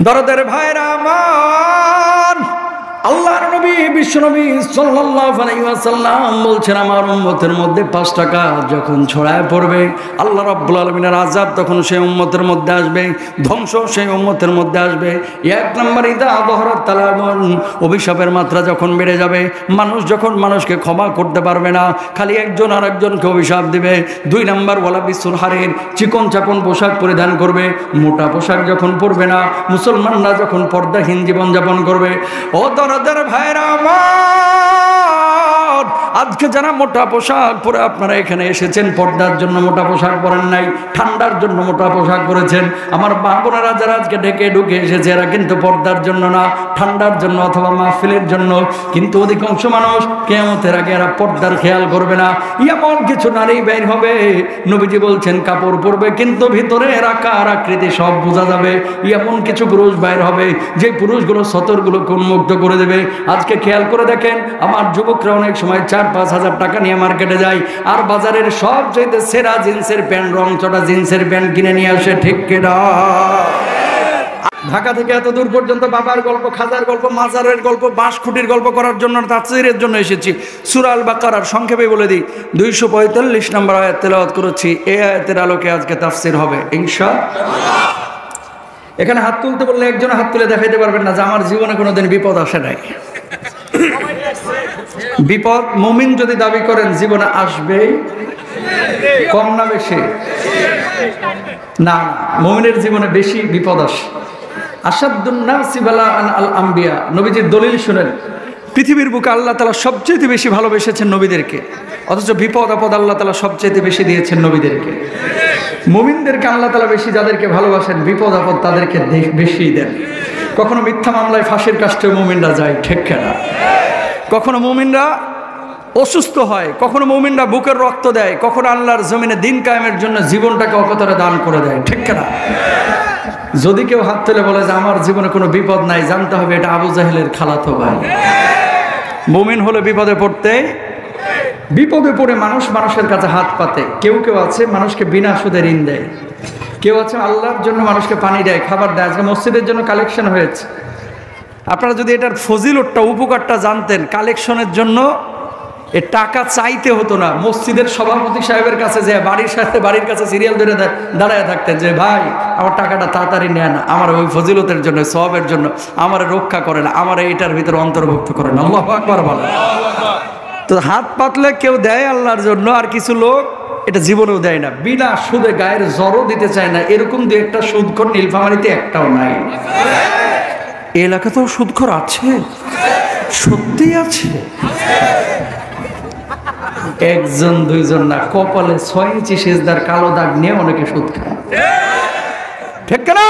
দরদের ভাইরা আমার, আল্লাহর নবী বিশ্বনবী সাল্লাল্লাহু আলাইহি ওয়াসাল্লাম বলছেন, আমার উম্মতের মধ্যে 5টা কাজ যখন ছড়ায় পড়বে, আল্লাহ রাব্বুল আলামিনের আযাব তখন সেই উম্মতের মধ্যে আসবে, ধ্বংস সেই উম্মতের মধ্যে আসবে। 1 নম্বর, ইদা যহরাত তালাবুন, অভিশাপের মাত্রা যখন বেড়ে যাবে, মানুষ যখন মানুষকে ক্ষমা করতে পারবে না, খালি একজন আর একজনকে অভিশাপ দিবে। 2 নম্বর, ওয়ালা বিসুল হারির, চিকন চাকন পোশাক পরিধান করবে, মোটা পোশাক যখন পরবে না, মুসলমানরা যখন পর্দাহীন জীবনযাপন করবে। ও দরদের ভাইরা আমার, আজকে যারা মোটা পোশাক পরে আপনারা এখানে এসেছেন, পর্দার জন্য মোটা পোশাক পরেন নাই, ঠান্ডার জন্য মোটা পোশাক পরেছেন। আমার মা বোনেরা যারা আজকে ঢেকে ঢুকে এসেছে, এরা কিন্তু পর্দার জন্য না, ঠান্ডার জন্য অথবা মাহফিলের জন্য। কিন্তু অধিকাংশ মানুষ কিয়ামতের আগে এরা পর্দার খেয়াল করবে না। এমন কিছু নারী বের হবে, নবীজি বলছেন কাপড় পরবে কিন্তু ভিতরে আকার আকৃতি সব বোঝা যাবে। এমন কিছু পুরুষ বাইর হবে, যে পুরুষগুলো সতরগুলোকে উন্মুক্ত করে দেবে। আজকে খেয়াল করে দেখেন, আমার যুবকরা অনেক সময় 4-5 হাজার টাকা নিয়ে মার্কেটে যায়, আর বাজারের সবচেয়ে সেরা জিন্সের প্যান্ট, রং চটা জিন্সের প্যান্ট কিনে নিয়ে আসে, ঠিক কিনা? ঢাকা থেকে এত দূর পর্যন্ত বাবার গল্প, খাজার গল্প, মাজারের গল্প, বাঁশখুঁটির গল্প করার জন্য, তাফসীরের জন্য এসেছি। সূরা আল বাকারার সংক্ষেপে বলে দিই, 245 নম্বর আয়াত তেলাওয়াত করেছি। এই আয়াতের আলোকে আজকে তাফসীর হবে ইনশাআল্লাহ। এখানে হাত তুলতে বললে একজন হাত তুলে দেখাইতে পারবেন না যে আমার জীবনে কোনোদিন বিপদ আসে নাই। বিপদ মুমিন যদি দাবি করেন জীবনে আসবে, কম না বেশি? না, মুমিনের জীবনে বেশি বিপদ আসে। আসাদুন নাসি বালাআন আল আম্বিয়া, নবীজির দলিল শুনেন। পৃথিবীর বুকে আল্লাহ তাআলা সবচেয়ে বেশি ভালোবেসেছেন নবীদেরকে, অথচ বিপদ আপদ আল্লাহ তাআলা সবচেয়ে বেশি দিয়েছেন নবীদেরকে। মুমিনদেরকে আল্লাহ তাআলা বেশি যাদেরকে ভালোবাসেন, বিপদ আপদ তাদেরকে বেশি দেন। কখনো মিথ্যা মামলায় ফাঁসির কাস্টে মুমিনরা যায়, ঠিক কিনা? কখনো মুমিনরা অসুস্থ হয়, কখনো মুমিনরা বুকের রক্ত দেয়, কখনো আল্লাহর জমিনে দিন কায়েমের জন্য জীবনটাকে অকতরে দান করে দেয়, ঠিক কিনা? যদি কেউ হাত তুলে বলে যে আমার জীবনে কোনো বিপদ নাই, জানতে হবে এটা আবু জাহেলের খালাতো ভাই। মুমিন হলে বিপদে পড়তে, বিপদে পড়ে মানুষ মানুষের কাছে হাত পাতে। কেউ কেউ আছে মানুষকে বিনা সুদে ঋণ দেয়, কেউ আছে আল্লাহর জন্য মানুষকে পানি দেয়, খাবার দেয়। আজকে মসজিদের জন্য কালেকশন হয়েছে, আপনারা যদি এটার ফজিলতটা, উপকারটা জানতেন, কালেকশনের জন্য এ টাকা চাইতে হতো না। মসজিদের সভাপতি সাহেবের কাছে যে বাড়ির কাছে সিরিয়াল ধরে দাঁড়ায় থাকতেন যে ভাই আমার টাকাটা তাড়াতাড়ি নেন, আমার ওই ফজিলতের জন্য, সওয়াবের জন্য আমার রক্ষা করেন, আমার এটার ভিতরে অন্তর্ভুক্ত করেন। আল্লাহু আকবার বলেন। তো হাত পাতলে কেউ দেয় আল্লাহর জন্য, আর কিছু লোক এটা জীবনেও দেয় না, বিনা সুদে গায়ের জড়ও দিতে চায় না। এরকম দু একটা সুদখোর নীলফামারীতে একটাও নাই। এই এলাকাতেও সুদখোর আছে, সত্যি আছে। একজন দুইজন না, কপালে 6 ইঞ্চি সেজদার কালো দাগ নিয়ে অনেকে সুদ খায়, ঠিক না?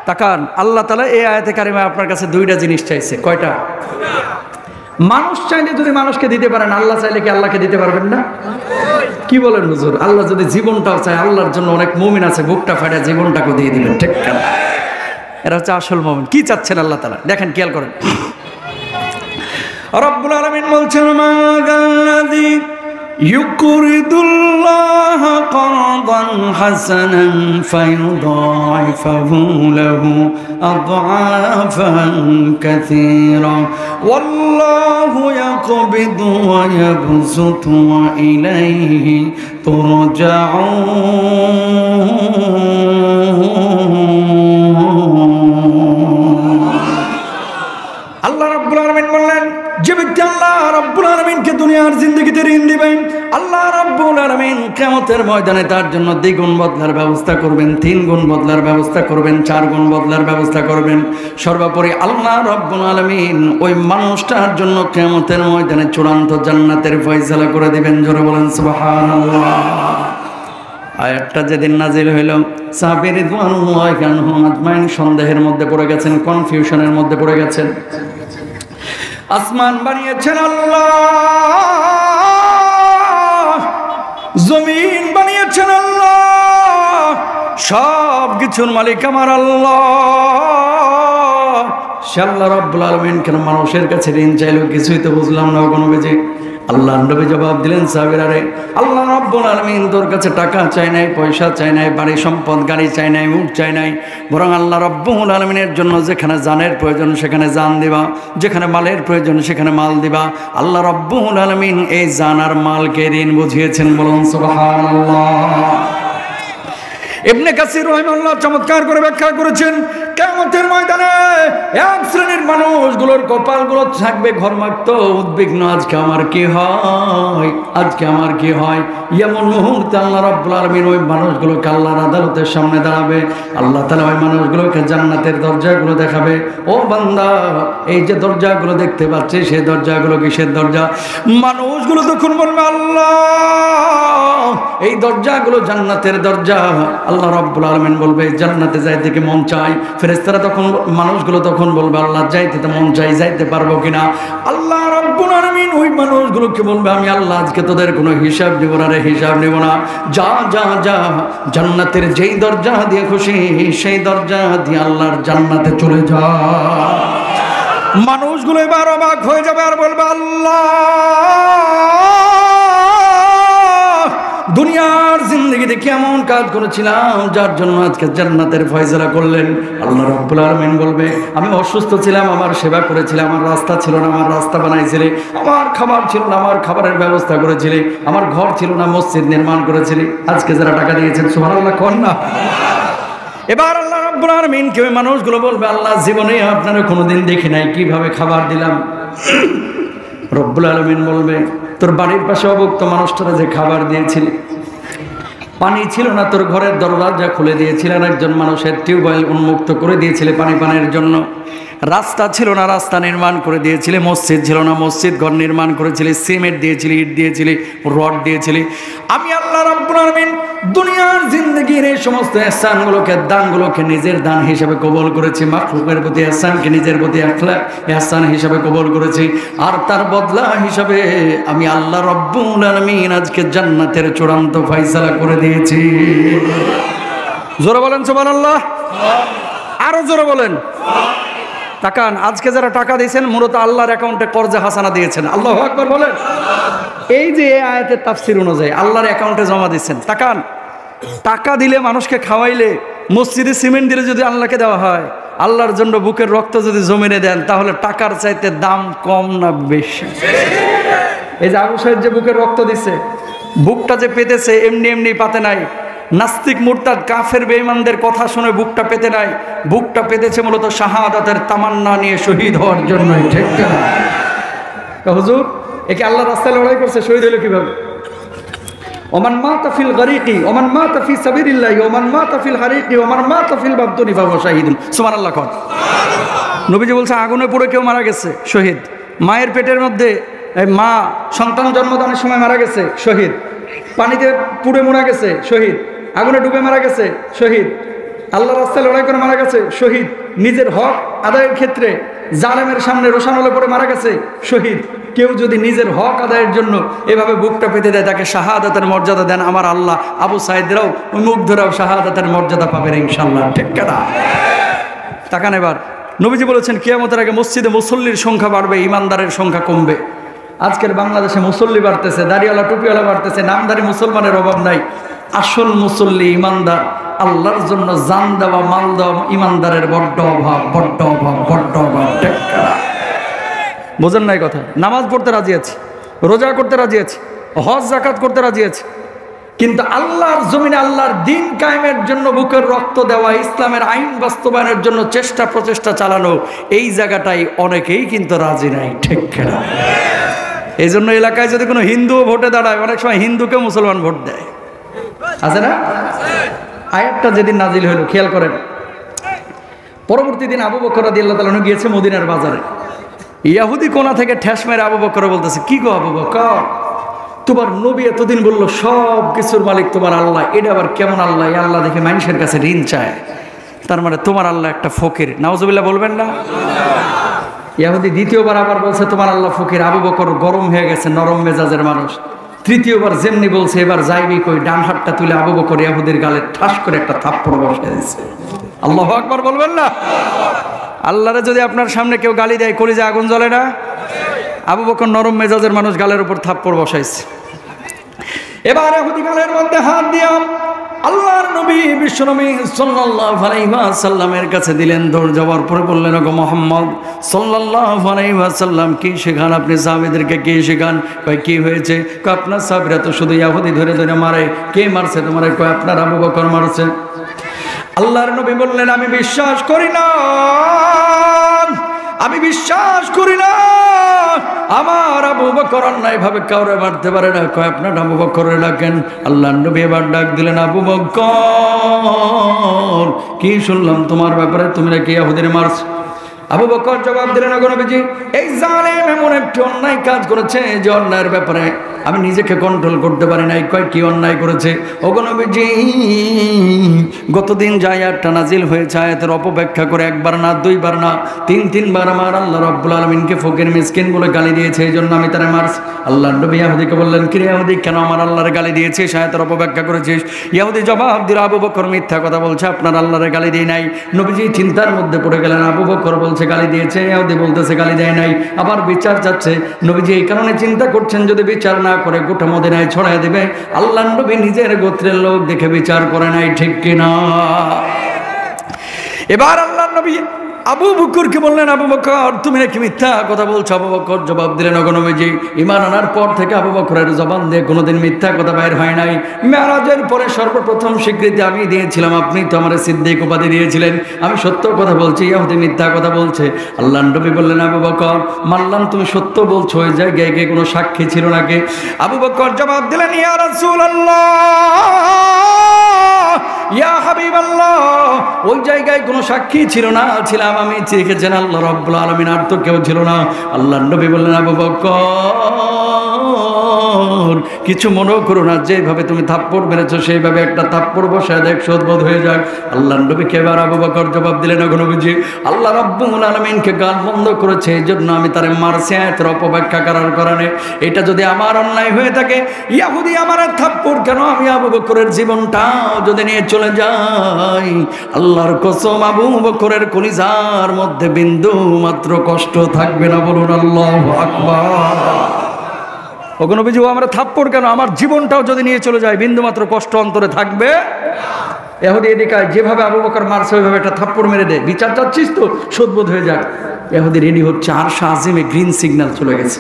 তাকান, আল্লাহ তাআলা এই আয়াতে কারিমা আপনার কাছে 2টা জিনিস চাইছে। কয়টা? মানুষ চাইলে যদি মানুষকে দিতে পারেন, আল্লাহ চাইলে কি আল্লাহকে দিতে পারবেন না? কি বলেন হুজুর? আল্লাহ যদি জীবনটাও চায়, আল্লাহর জন্য অনেক মুমিন আছে বুকটা ফাটা জীবনটাকে দিয়ে দিবেন, ঠিক না? এরা হচ্ছে আসল মুমিন। কি চাচ্ছেন আল্লাহ তাআলা? দেখেন, খেয়াল করেন। রব্বুল আলামিন বলছেন, মাগাল্লাযী ইউকরিদুল্লাহ কারদান হাসানান ফায়ুদাইফাহু লাহু আদআফান কাসীরা ওয়াল্লাহু ইয়াকবিদু ওয়া ইয়াবসুতু ওয়া ইলাইহি তুরজাউন। আল্লাহ রাব্বুল আলামিন বললেন, যে ব্যক্তি আল্লাহ রাব্বুল আলামিনকে দুনিয়ার জিন্দেগিতে ঋণ দিবেন, আল্লাহ রাব্বুল আলামিন কিয়ামতের ময়দানে তার জন্য 2 গুণ বদলার ব্যবস্থা করবেন, 3 গুণ বদলার ব্যবস্থা করবেন, 4 গুণ বদলার ব্যবস্থা করবেন। সর্বোপরি আল্লাহ রাব্বুল আলামিন ওই মানুষটার জন্য কিয়ামতের ময়দানে চূড়ান্ত জান্নাতের ফয়সালা করে দিবেন। জোরে বলেন সুবহানাল্লাহ। আয়াতটা যেদিন নাজিল হইল, সাহাবী রিদওয়ানুল্লাহি আনহুম আজমাইন সন্দেহের মধ্যে পড়ে গেছেন, কনফিউশনের মধ্যে পড়ে গেছেন। আসমান বানিয়েছেন আল্লাহ, জমিন বানিয়েছেন আল্লাহ, সব কিছুর মালিক আমার আল্লাহ। সে আল্লাহ রাব্বুল আলামিন কেন মানুষের কাছে ঋণ চাইলো? কিছুই তো বুঝলাম না। কোনো বেজে আল্লাহ নবী জবাব দিলেন, সাহাবীরা রে, আল্লাহ রাব্বুল আলামিন তোর কাছে টাকা চাই নাই, পয়সা চাই নাই, বাড়ি সম্পদ গাড়ি চাই নাই, উট চাই নাই, বরং আল্লাহ রাব্বুল আলামিনের জন্য যেখানে জানের প্রয়োজন সেখানে জান দিবা, যেখানে মালের প্রয়োজন সেখানে মাল দিবা। আল্লাহ রাব্বুল আলামিন এই জান আর মালকে ঋণ বুঝিয়েছেন, বলুন সুবহানাল্লাহ। ইবনে কাসির রাহিমাহুল্লাহ চমৎকার করে ব্যাখ্যা করেছেন, কিয়ামতের ময়দানে এক শ্রেণীর মানুষগুলোর কপালগুলো থাকবে ঘর্মাক্ত, উদ্বিগ্ন, আজকে আমার কি হয়, আজকে আমার কি হয়। এমন মুহূর্তে আল্লাহ রাব্বুল আলামিন ওই মানুষগুলোকে আল্লাহর আদালতের সামনে দাঁড়াবে। আল্লাহ তাআলা ওই মানুষগুলোকে জান্নাতের দরজাগুলো দেখাবে। ও বান্দা, এই যে দরজাগুলো দেখতে পাচ্ছিস, সেই দরজাগুলো কিসের দরজা? মানুষগুলো তখন বলবে, আল্লাহ এই দরজাগুলো জান্নাতের দরজা। আল্লাহ রাব্বুল আলামিন বলবে, জান্নাতে যাইতে কি মন চায়? ফেরেশতারা তখন, মানুষগুলো তখন বলবে, আল্লাহ যাইতে তো মন চাই, যাইতে পারবো কিনা? আল্লাহ রাব্বুল আলামিন ওই মানুষগুলোকে বলবে, আমি আল্লাহ আজকে তোদের কোনো হিসাব দেব না রে, হিসাব নেব না। যা যা যা, জান্নাতের যেই দরজা দিয়ে খুশি সেই দরজা দিয়ে আল্লাহর জান্নাতে চলে যা। মানুষগুলো এবার অবাক হয়ে যাবে আর বলবে, আল্লাহ দুনিয়ার জিন্দেগিতে কেমন কাজ করেছিলাম যার জন্য আজকে জান্নাতের ফয়সালা করলেন? আল্লাহ রাব্বুল আলামিন বলবে, আমি অসুস্থ ছিলাম, আমার সেবা করেছিলে, আমার রাস্তা ছিল না, আমার রাস্তা বানাইছিলে, আমার খাবার ছিল না, আমার খাবারের ব্যবস্থা করেছিলে, আমার ঘর ছিল না, মসজিদ নির্মাণ করেছিলে, আজকে যারা টাকা দিয়েছেন সুবহানাল্লাহ কোন না। এবার আল্লাহ রাব্বুল আলামিন কে মানুষগুলো বলবে, আল্লাহ জীবনে আপনারা কোনোদিন দেখি নাই কিভাবে খাবার দিলাম। রব্বুল আলামিন বলবে, তোর বাড়ির পাশে অভুক্ত মানুষটারা যে খাবার দিয়েছিল, পানি ছিল না, তোর ঘরের দরজা খুলে দিয়েছিলেন, একজন মানুষের টিউবওয়েল উন্মুক্ত করে দিয়েছিলে পানি পানের জন্য, রাস্তা ছিল না, রাস্তা নির্মাণ করে দিয়েছিলে, মসজিদ ছিল না, মসজিদ ঘর নির্মাণ করেছিলে, সিমেন্ট দিয়েছিলি, ইট দিয়েছিলি, রড দিয়েছিলি। আমি আল্লাহ রাব্বুল আলামিন দুনিয়ার জিন্দেগির এই সমস্ত ইহসানগুলোকে, দানগুলোকে নিজের দান হিসেবে কবুল করেছি, মাখলুকের প্রতি ইহসানকে নিজের প্রতি ইহসান হিসেবে কবুল করেছি, আর তার বদলা হিসাবে আমি আল্লাহ রাব্বুল আলামিন আজকে জান্নাতের চূড়ান্ত ফয়সালা করে দিয়েছি। জোরে বলেন সুবহানাল্লাহ, আরো জোরে বলেন। তাকান, আজকে যারা টাকা দিয়েছেন মূলত আল্লাহর অ্যাকাউন্টে কর্জে হাসানা দিয়েছেন। আল্লাহু আকবার বলেন। এই যে এই আয়াতের তাফসীর অনুযায়ী আল্লাহর অ্যাকাউন্টে জমা দিচ্ছেন। তাকান, টাকা দিলে, মানুষকে খাওয়াইলে, মসজিদে সিমেন্ট দিলে যদি আল্লাহকে দেওয়া হয়, আল্লাহর জন্য বুকের রক্ত যদি জমিনে দেন, তাহলে টাকার চাইতে দাম কম না বেশি? এই যে আবু সাইদ যে বুকের রক্ত দিছে, বুকটা যে পেতেছে এমনি এমনি পাতে নাই, নাস্তিক মুরতাদ কাফের বেঈমানদের কথা শুনে বুকটা পেতে নাই, বুকটা পেতেছে মূলত শাহাদাতের তামান্না নিয়ে শহীদ হওয়ার জন্য। ঠিক না হুজুর? একে আল্লাহ রাস্তায় লড়াই করছে, শহীদ হলো কিভাবে? ওমান মাতা ফিল গরিকি ওমান মাতা ফি সাবিলিল্লাহি ওমান মাতা ফিল হারিকি ওমান মাতা ফিল বাবতুনি ফাহুয়া শাহীদুন। সুবহানাল্লাহ। কোন নবীজি বলছে, আগুনে পুড়ে কেউ মারা গেছে, শহীদ। মায়ের পেটের মধ্যে মা সন্তান জন্মদানের সময় মারা গেছে, শহীদ। পানিতে পুড়ে মারা গেছে, শহীদ। আগুনে ডুবে মারা গেছে, শহীদ। আল্লাহ রাস্তায় লড়াই করে মারা গেছে, শহীদ। নিজের হক আদায়ের ক্ষেত্রে জালেমের সামনে রোশানলে পড়ে মারা গেছে, শহীদ। কেউ যদি নিজের হক আদায়ের জন্য এভাবে বুকটা পেতে দেয়, তাকে শাহাদাতের মর্যাদা দেন আমার আল্লাহ। আবু সাইদরাও মুগ্ধরাও শাহাদাতের মর্যাদা পাবেন ইনশাআল্লাহ। ঠিক না? তাকান এবার, নবীজি বলেছেন কিয়ামতের আগে মসজিদে মুসল্লির সংখ্যা বাড়বে, ইমানদারের সংখ্যা কমবে। আজকের বাংলাদেশে মুসল্লি বাড়তেছে, দাড়িওয়ালা টুপিওয়ালা বাড়তেছে, নামদারি মুসলমানের অভাব নাই। আসল মুসল্লি ইমানদার, আল্লাহর জন্য জান দেওয়া, মাল দেওয়া ইমানদারের বড্ড অভাব, বড্ড অভাব, বড্ড অভাব। বোঝেন নাই কথা? নামাজ পড়তে রাজি আছে, রোজা করতে রাজি আছে, হজ যাকাত করতে রাজি আছে, কিন্তু আল্লাহর জমিনে আল্লাহর দিন কায়েমের জন্য বুকের রক্ত দেওয়া, ইসলামের আইন বাস্তবায়নের জন্য চেষ্টা প্রচেষ্টা চালানো, এই জায়গাটাই অনেকেই কিন্তু রাজি নাই। ঠিক না? এই জন্য এলাকায় যদি কোনো হিন্দুও ভোটে দাঁড়ায়, অনেক সময় হিন্দুকে মুসলমান ভোট দেয়, আছে না? আয়াতটা যেদিন নাজিল হলো, খেয়াল করেন, পরবর্তী দিন আবু বকর রাদিয়াল্লাহু তাআলা গিয়েছে মদিনার বাজারে। ইয়াহুদি কোনা থেকে ঠেস মেরে আবু বকর বলতেছে, কি গো আবু বকর, তোমার নবী এতদিন বললো সব কিছুর মালিক তোমার আল্লাহ, এটা আবার কেমন আল্লাহ? এই আল্লাহ দেখে মানুষের কাছে ঋণ চায়, তার মানে তোমার আল্লাহ একটা ফকির। নাউজুবিল্লাহ বলবেন না? ইয়াহুদি দ্বিতীয়বার আবার বলছে তোমার আল্লাহ ফকির। আবু বকর গরম হয়ে গেছে, নরম মেজাজের মানুষ। তৃতীয়বার যেমনি বলছে, এবার যাইবি কই, ডান হাতটা তুলে আবু বকর ইয়াহুদির গালে ঠাস করে একটা থাপ্পড় বসিয়ে দিয়েছে। আল্লাহু আকবার বলবেন না? আল্লাহরে যদি আপনার সামনে কেউ গালি দেয়, কলিজা আগুন জ্বলে না? আবু বকর নরম মেজাজের মানুষ, গালের উপর থাপ্পড় বসাইছে। এবার ইহুদি গালের মধ্যে হাত দিয়া আল্লাহর নবী বিশ্বনবী সাল্লাল্লাহু আলাইহি ওয়াসাল্লামের কাছে দিলেন। দৌড় যাওয়ার পরে বললেন, ওগো মুহাম্মদ সাল্লাল্লাহু আলাইহি ওয়াসাল্লাম, কি শেখান আপনি সাহাবীদেরকে? কি শেখান? কয় কি হয়েছে? কয় আপনার সাহাবীরা তো শুধু ইহুদি ধরে ধরে মারে। কে মারছে তোমারে? কয় আপনার আবু বকর মারছে। আল্লাহর নবী বললেন, আমি বিশ্বাস করি না, আমি বিশ্বাস করি না আমার আবু বকর অন্যায় ভাবে কাউরে মারতে পারে না। কয় আপনার আবু বকরের ডাকেন। আল্লাহর নবী এবার ডাক দিলেন, আবু বকর, কি শুনলাম তোমার ব্যাপারে, তুমি নাকি ইহুদিরে মারছো? আবু বকর জবাব দিলেন, ওগো নবীজি, এই জালেম এমন একটি অন্যায় কাজ করেছে যে অন্যায়ের ব্যাপারে আমি নিজেকে কন্ট্রোল করতে পারি নাই। কয় কি অন্যায় করেছে? ওগো নবীজি, গতদিন যে আয়াতটা নাজিল হয়েছে, আয়াতের অপব্যাখ্যা করে একবার না, দুইবার না, তিনবার আমার আল্লাহ রাব্বুল আলামিনকে ফকির মিসকিন বলে গালি দিয়েছে, এই জন্য আমি তারে মারছি। আল্লাহর নবী ইহুদিকে বললেন, কি রে ইহুদি, কেন আমার আল্লাহর গালি দিয়েছিস, আয়াতের অপব্যাখ্যা করেছিস? ইহুদি জবাব দিল, আবু বকর মিথ্যা কথা বলছে, আপনার আল্লাহর গালি দেই নাই। নবীজি চিন্তার মধ্যে পড়ে গেলেন, আবু বকর বলছে গালি দিয়েছে, ইহুদি বলতেছে গালি দেয় নাই, আবার বিচার চাচ্ছে। নবীজি এই কারণে চিন্তা করছেন যদি বিচার না করে গোটা মদিনায় ছড়ায় দিবে। আল্লাহর নবী নিজের গোত্রের লোক দেখে বিচার করে নাই, ঠিক কিনা? এবার আল্লাহর নবী আবু বকরকে বললেন, আবু বকর, তুমি নাকি মিথ্যা কথা বলছো? আবু বকর জবাব দিলেন, ওগো নবীজি, ঈমান আনার পর থেকে আবু বকরের জবান দিয়ে কোনোদিন মিথ্যা কথা বাইর হয় নাই। মেরাজের পরে সর্বপ্রথম স্বীকৃতি আমি দিয়েছিলাম, আপনি তো আমার সিদ্দিক উপাধি দিয়েছিলেন, আমি সত্য কথা বলছি, ইহুদি মিথ্যা কথা বলছে। আল্লাহর নবী বললেন, আবু বকর, মানলাম তুমি সত্য বলছো, ওই জায়গায় গিয়ে কোনো সাক্ষী ছিল নাকি? আবু বকর জবাব দিলেন, ইয়া রাসূলুল্লাহ, ইয়া হাবিবাল্লাহ, ওই জায়গায় কোনো সাক্ষী ছিল না, ছিলাম আমি, দেখেছেন আল্লাহ রাব্বুল আলামিন, আর তো কেউ ছিল না। আল্লাহর নবী বললেন, আবু বকর, কিছু মনে করো না, যেভাবে তুমি থাপ্পড় মেরেছো সেইভাবে একটা থাপ্পড় বসায় দেখ, শোধবোধ হয়ে যাক। আল্লাহর নবীকে এবার আবু বকর জবাব দিলেন, ওগো নবীজি, আল্লাহ রাব্বুল আলামিনকে গাল বন্ধ করেছে, এই জন্য আমি তারে মারছি, আয়াতের অপব্যাখ্যা করার কারণে। এটা যদি আমার অন্যায় হয়ে থাকে, ইহুদি আমার থাপ্পড় কেন, আমি আবু বকরের জীবনটাও যদি নিয়ে চলে যাই, আল্লাহর কসম আবু বকরের কলিজার মধ্যে বিন্দু মাত্র কষ্ট থাকবে না। বলুন আল্লাহু আকবার। ওগো নবীজি, ও আমরা থাপ্পড় কেন, আমার জীবনটাও যদি নিয়ে চলে যায়, বিন্দু মাত্র কষ্ট অন্তরে থাকবে। ইহুদি এদিকে যেভাবে আবু বকর মারছে ওইভাবে একটা থাপ্পড় মেরে দে, বিচার চাচ্ছিস তো, শোধবোধ হয়ে যাক। ইহুদি রেডি হচ্ছে, আরশে আজিমে গ্রিন সিগন্যাল চলে গেছে।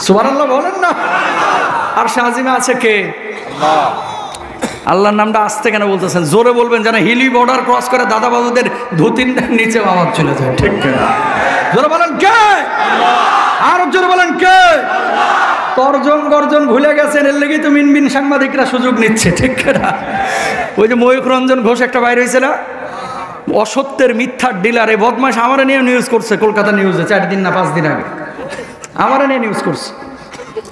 সুবহানাল্লাহ বলেন না। আরশে আজিমে আছে কে? আল্লাহ। আল্লাহর নামটা আসতে কেন বলতেছেন? জোরে বলবেন, যেন হিলি বর্ডার ক্রস করে দাদা বাবুদের ধুতির নিচে আওয়াজ চলে যায়, ঠিক কিনা? জোরে বলেন কে? আর জোরে বলেন কে? তর্জন গর্জন ভুলে গেছেন, এর লেগেই তো মিনমিন সাংবাদিকরা সুযোগ নিচ্ছে, ঠিক কিনা? ওই যে ময়ূখ রঞ্জন ঘোষ একটা বাইর হয়েছে না, অসত্যের মিথ্যার ডিলার, এই বদমাশ আমারে নিয়ে নিউজ করছে কলকাতা নিউজে 4 দিন না 5 দিন আগে আমারে নিয়ে নিউজ করছে।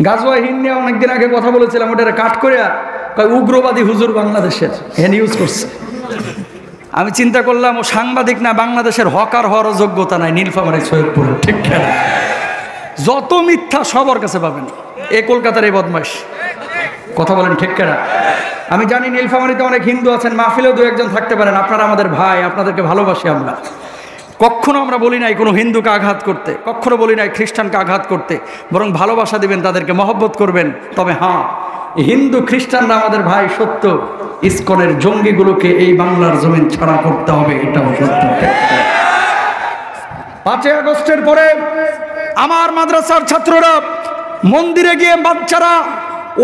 গাজওয়া হিন্দ নিয়ে অনেকদিন আগে কথা বলেছিলাম, ওটা কাট করে উগ্রবাদী হুজুর বাংলাদেশের এ নিউজ করছে। আমি চিন্তা করলাম, ও সাংবাদিক না, বাংলাদেশের হকার হওয়ার যোগ্যতা নাই, নীলফামারী সৈয়দপুর, ঠিক কিনা? যত মিথ্যা সব ওর কাছে পাবেন, এই কলকাতার এই বদমাশ। কথা বলেন ঠিক কিনা? আমি জানি নীলফামারীতে অনেক হিন্দু আছেন, মাহফিলেও 2-1 থাকতে পারেন, আপনারা আমাদের ভাই, আপনাদেরকে ভালোবাসি আমরা। কখনো আমরা বলি নাই কোনো হিন্দুকে আঘাত করতে, কখনো বলি নাই খ্রিস্টানকে আঘাত করতে, বরং ভালোবাসা দিবেন, তাদেরকে মহব্বত করবেন। তবে হ্যাঁ, হিন্দু খ্রিস্টানরা আমাদের ভাই সত্য, ইসকনের জঙ্গিগুলোকে এই বাংলার জমিন ছাড়া করতে হবে, এটাও সত্য। 5ই আগস্টের পরে আমার মাদ্রাসার ছাত্ররা মন্দিরে গিয়ে, বাচ্চারা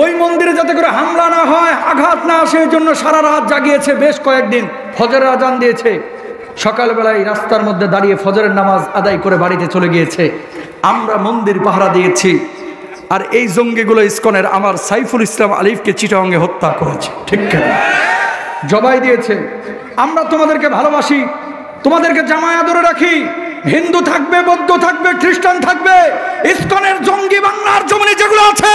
ওই মন্দিরে যাতে করে হামলা না হয়, আঘাত না আসে, এই জন্য সারা রাত জাগিয়েছে, বেশ কয়েকদিন ফজরের আজান দিয়েছে, সকালবেলায় রাস্তার মধ্যে দাঁড়িয়ে ফজরের নামাজ আদায় করে বাড়িতে চলে গিয়েছে। আমরা মন্দির পাহারা দিয়েছি, আর এই জঙ্গিগুলো ইসকনের আমার সাইফুল ইসলাম আলিফকে চিটাগাঙ্গে হত্যা করেছে, ঠিক কিনা? জবাই দিয়েছে। আমরা তোমাদেরকে ভালোবাসি, তোমাদেরকে জামায়া ধরে রাখি, হিন্দু থাকবে, বৌদ্ধ থাকবে, খ্রিস্টান থাকবে, ইসকনের জঙ্গি বাংলার জমিনে যেগুলো আছে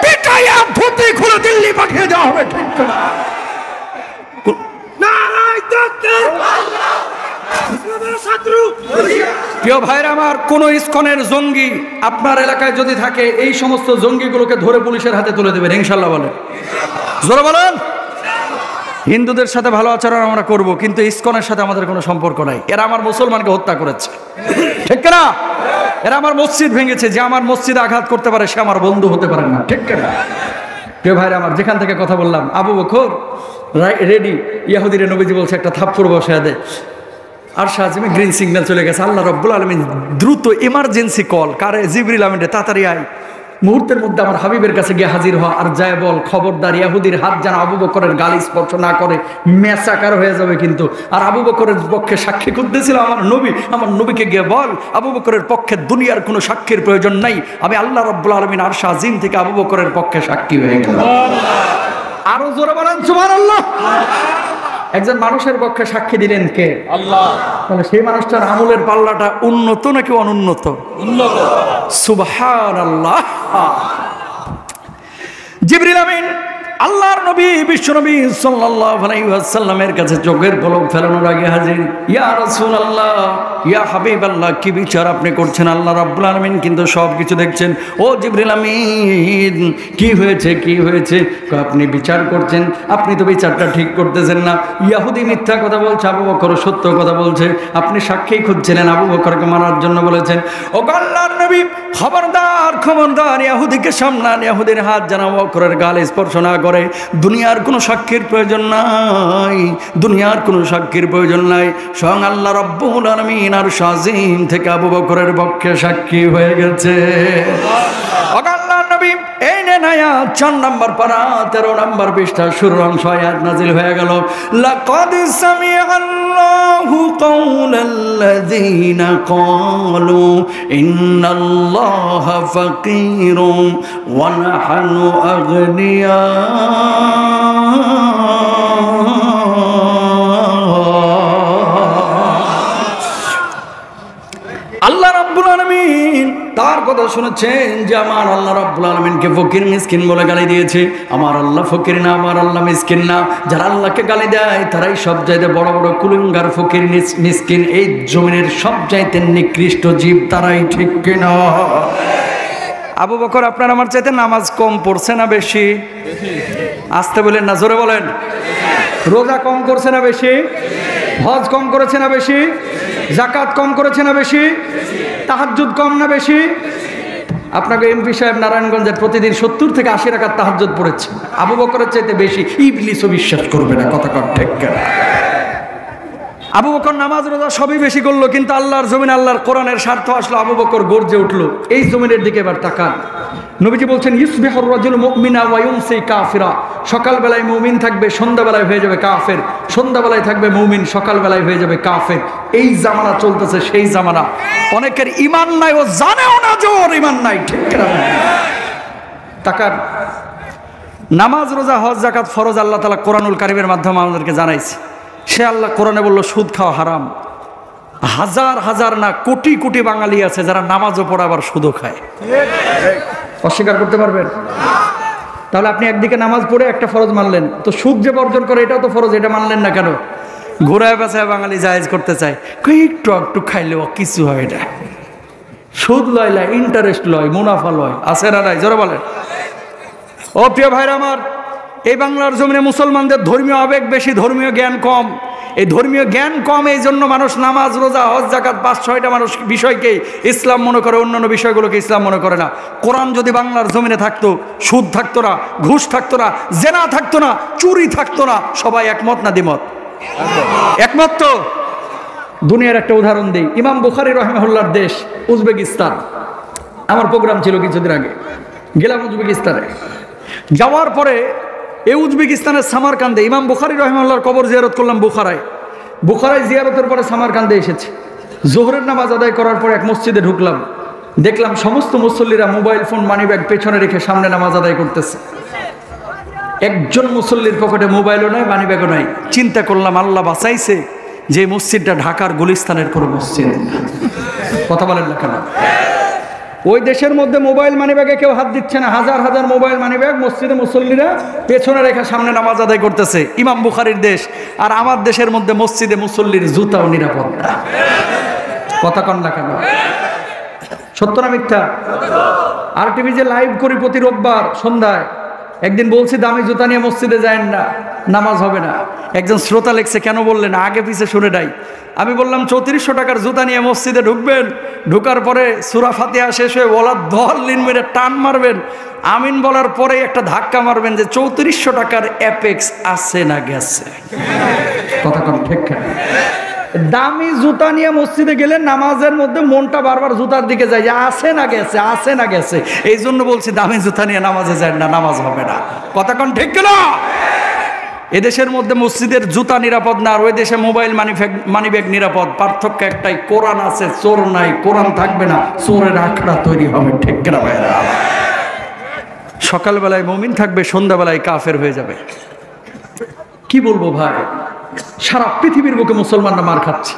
পিটাইয়া ধুতি খুলে দিল্লি পাঠিয়ে দেওয়া হবে, ঠিক কিনা? প্রিয় ভাইরা আমার, কোন ইসকনের জঙ্গি আপনার এলাকায় যদি থাকে, এই সমস্ত জঙ্গিগুলোকে ধরে পুলিশের হাতে তুলে দেবেন, ইনশাল্লাহ বলেন, জোরে বলেন। হিন্দুদের সাথে ভালো আচরণ আমরা করব, কিন্তু ইসকনের সাথে আমাদের কোনো সম্পর্ক নাই, এরা আমার মুসলমানকে হত্যা করেছে, ঠিক কিনা? এরা আমার মসজিদ ভেঙেছে, যে আমার মসজিদে আঘাত করতে পারে সে আমার বন্ধু হতে পারে না, ঠিক না? প্রিয় ভাইরা আমার, যেখান থেকে কথা বললাম, আবু বকর রেডি, ইহুদিরে নবীজি বলছে একটা থাপ্পড় বসায় দেয়, আর সাজিমে গ্রিন সিগন্যাল চলে গেছে। আল্লাহ রাব্বুল আলামিন দ্রুত এমার্জেন্সি কল, কারে? জিবরিল আমিনরে, তাড়াতাড়ি আয়, মুহূর্তের মধ্যে আমার হাবিবের কাছে গিয়ে হাজির হওয়া, আর যায় বল খবরদার ইহুদির হাত যেন আবু বকরের গালি স্পর্শ না করে, মেসাকার হয়ে যাবে কিন্তু। আর আবু বকরের পক্ষে সাক্ষী করতেছিল আমার নবী, আমার নবীকে গিয়ে বল আবু বকরের পক্ষে দুনিয়ার কোনো সাক্ষীর প্রয়োজন নাই, আমি আল্লাহ রাব্বুল আলামিন আরশ আজিম থেকে আবু বকরের পক্ষে সাক্ষী হয়ে গেলাম। আরো জোরে বলেন সুবহানাল্লাহ। একজন মানুষের পক্ষে সাক্ষী দিলেন কে? আল্লাহ। তাহলে সেই মানুষটার আমলের পাল্লাটা উন্নত নাকি অনুন্নত? উন্নত। সুবহানাল্লাহ। জিবরিল আমিন আল্লাহর নবী বিশ্বনবী সাল্লাল্লাহু আলাইহি ওয়াসাল্লামের কাছে চোখের পলক ফেলানোর আগে হাজির। ইয়া রাসূলুল্লাহ, ইয়া হাবিবাল্লাহ, কি বিচার আপনি করছেন? আল্লাহ রাব্বুল আলামিন কিন্তু সব কিছু দেখছেন। ও জিবরিল আমিন, কি হয়েছে, কি হয়েছে? আপনি বিচার করছেন, আপনি তো বিচারটা ঠিক করতেছেন না। ইহুদি মিথ্যা কথা বলছে, আবু বকর সত্য কথা বলছে, আপনি সাক্ষী খুঁজছিলেন, আবু বকরকে মারার জন্য বলেছেন। ও আল্লাহর নবী, খবরদার খবরদার, ইহুদিকে সামলান, ইহুদির হাত যেন আবু বকরের গালে স্পর্শ না করে। দুনিয়ার কোনো সাক্ষীর প্রয়োজন নাই, দুনিয়ার কোনো সাক্ষীর প্রয়োজন নাই, স্বয়ং আল্লাহ রাব্বুল আলামিন আর শাজিম থেকে আবু বকরের পক্ষে সাক্ষী হয়ে গেছে। আল্লাহর নবী এই নেন আয়াত 4 নম্বর পারা 13 নম্বর পৃষ্ঠা শুরুর অংশ আয়াত নাজিল হয়ে গেল। লাকাদ সামিআল্লাহু কাওলাল্লাযীনা ক্বালু ইন্নাল্লাহা ফাকীরুন ওয়া নাহনু আগনিয়া। আল্লাহ রাব্বুল আলামিন তার কথা শুনেছেন যে আমার আল্লাহ রাব্বুল আলামিনকে ফকির মিসকিন বলে গালি দিয়েছে। আমার আল্লাহ ফকির না, আমার আল্লাহ মিসকিন না। যারা আল্লাহকে গালি দেয় তারাই সব চাইতে বড় বড় কুলুঙ্গার, ফকির মিসকিন, এই জমিনের সব চাইতে নিকৃষ্ট জীব তারাই, ঠিক কিনা? আবু বকর আপনার আমার চাইতে নামাজ কম পড়ছে না বেশি? আসতে বলেন না, জোরে বলেন। রোজা কম করছে না বেশি? হজ কম করেছে না বেশি? যাকাত কম করেছে না বেশি? তাহাজ্জুদ কম না বেশি? আপনাকে এমপি সাহেব নারায়ণগঞ্জের প্রতিদিন 70 থেকে 80 রাকাত তাহাজ্জুদ পড়েছে, আবু বকরের চাইতে বেশি। ইবলিসও বিশ্বাস করবে না, কথা কর ঠিক কিনা? আবু বকর নামাজ রোজা সবই বেশি করলো, কিন্তু আল্লাহর জমিন, আল্লাহর কোরআনের স্বার্থ আসলো, আবু বকর গর্জে উঠলো। এই জমিনের দিকে এবার তাকান। নবীজি বলছেন ইউসবিহুর রাজুলু মুমিনা ওয়া ইউমসি কাফিরা। সকালবেলায় মুমিন থাকবে, সন্ধ্যাবেলায় হয়ে যাবে কাফের, সন্ধ্যাবেলায় থাকবে মুমিন, সকালবেলায় হয়ে যাবে কাফের। এই জামানা চলতেছে, সেই জামানা। অনেকের ঈমান নাই, ও জানেও না যে ওর ঈমান নাই, ঠিক কিনা? তাকান, নামাজ রোজা হজ যাকাত ফরজ আল্লাহ তাআলা কোরআনুল কারীমের মাধ্যমে আমাদেরকে জানাইছে। সে আল্লাহ কোরআনে বলল সুদ খাওয়া হারাম। হাজার হাজার না কোটি কোটি বাঙালি আছে যারা নামাজও পড়ে আবার সুদও খায়। অস্বীকার করতে পারবেন? তাহলে আপনি একদিকে নামাজ পড়ে একটা ফরজ মানলেন, তো সুদ যে বর্জন করে এটাও তো ফরজ, এটা মানলেন না কেন? ঘোরায় বেচায় বাঙালি জায়েজ করতে চায়, একটু একটু খাইলেও কিছু হয়। এটা সুদ লয়, ইন্টারেস্ট লয়, মুনাফা লয়, আছে না নাই? জোরে বলেন। ও প্রিয় ভাইরা আমার, এই বাংলার জমিনে মুসলমানদের ধর্মীয় আবেগ বেশি, ধর্মীয় জ্ঞান কম। এই ধর্মীয় জ্ঞান কম, এই জন্য মানুষ নামাজ রোজা হজ যাকাত 5-6টা মানুষ বিষয়কে ইসলাম মনে করে, অন্যান্য বিষয়গুলোকে ইসলাম মনে করে না। কোরআন যদি বাংলার জমিনে থাকতো, সুদ থাকতো না, ঘুষ থাকতো না, জেনা থাকতো না, চুরি থাকতো না। সবাই একমত না দ্বিমত? একমত তো। দুনিয়ার একটা উদাহরণ দিই। ইমাম বুখারী রাহিমাহুল্লাহর দেশ উজবেকিস্তান। আমার প্রোগ্রাম ছিল কিছুদিন আগে, গেলাম উজবেকিস্তানে। যাওয়ার পরে এই উজবেকিস্তানের সামারকান্দে ইমাম বুখারী রাহিমাহুল্লাহর কবর জিয়ারত করলাম। বুখারায় জিয়ারতের পরে সামারকান্দে এসেছি। জোহরের নামাজ আদায় করার পর এক মসজিদে ঢুকলাম, দেখলাম সমস্ত মুসল্লিরা মোবাইল ফোন মানিব্যাগ পেছনে রেখে সামনে নামাজ আদায় করতেছে। একজন মুসল্লির পকেটে মোবাইলও নাই, মানিব্যাগও নাই। চিন্তা করলাম আল্লাহ বাঁচাইছে যে মসজিদটা ঢাকার গুলিস্তানের কোনো মসজিদ। কথা বলেন না কেন? ওই দেশের মধ্যে মোবাইল মানিব্যাগে কেউ হাত দিচ্ছে না, হাজার হাজার মোবাইল মানিব্যাগ মসজিদে মুসল্লিরা পেছনে রেখা সামনে নামাজ আদায় করতেছে। ইমাম বুখারীর দেশ। আর আমার দেশের মধ্যে মসজিদে মুসল্লির জুতাও নিরাপদ না। কথা কন না কেন? সত্য না মিথ্যা? আর টিভি যে লাইভ করি প্রতি রোববার সন্ধ্যায়, একদিন বলছি দামি জুতা নিয়ে মসজিদে যায়েন না, নামাজ হবে না। একজন শ্রোতা লেখছে, কেন বললেন আগে পিছে শুনে নাই। আমি বললাম 3400 টাকার জুতা নিয়ে মসজিদে ঢুকবেন, ঢুকার পরে সূরা ফাতিহা শেষ হয়ে ওয়ালা দলিন মেরে টান মারবেন, আমিন বলার পরে একটা ধাক্কা মারবেন যে 3400 টাকার অ্যাপেক্স আছে না গেছে। কথা কোন ঠিক না? দামি জুতা নিয়ে মসজিদে গেলে নামাজের মধ্যে মনটা বারবার জুতার দিকে যায় যে আছে না গেছে, আছে না গেছে। এই জন্য বলছি দামি জুতা নিয়ে নামাজে যায় না, নামাজ হবে না। কথা কোন ঠিক না? এদেশের মধ্যে মসজিদের জুতা নিরাপদ না, আর ওই দেশে মোবাইল মানিব্যাগ নিরাপদ। পার্থক্য একটাই, কোরআন আছে, চোর নাই। কোরআন থাকবে না, চোরের আখড়া তৈরি হবে। ঠিক না ভাইরা? সকালবেলায় মুমিন থাকবে, সন্ধ্যাবেলায় কাফের হয়ে যাবে। কি বলবো ভাই, সারা পৃথিবীর বুকে মুসলমানরা মার খাচ্ছে।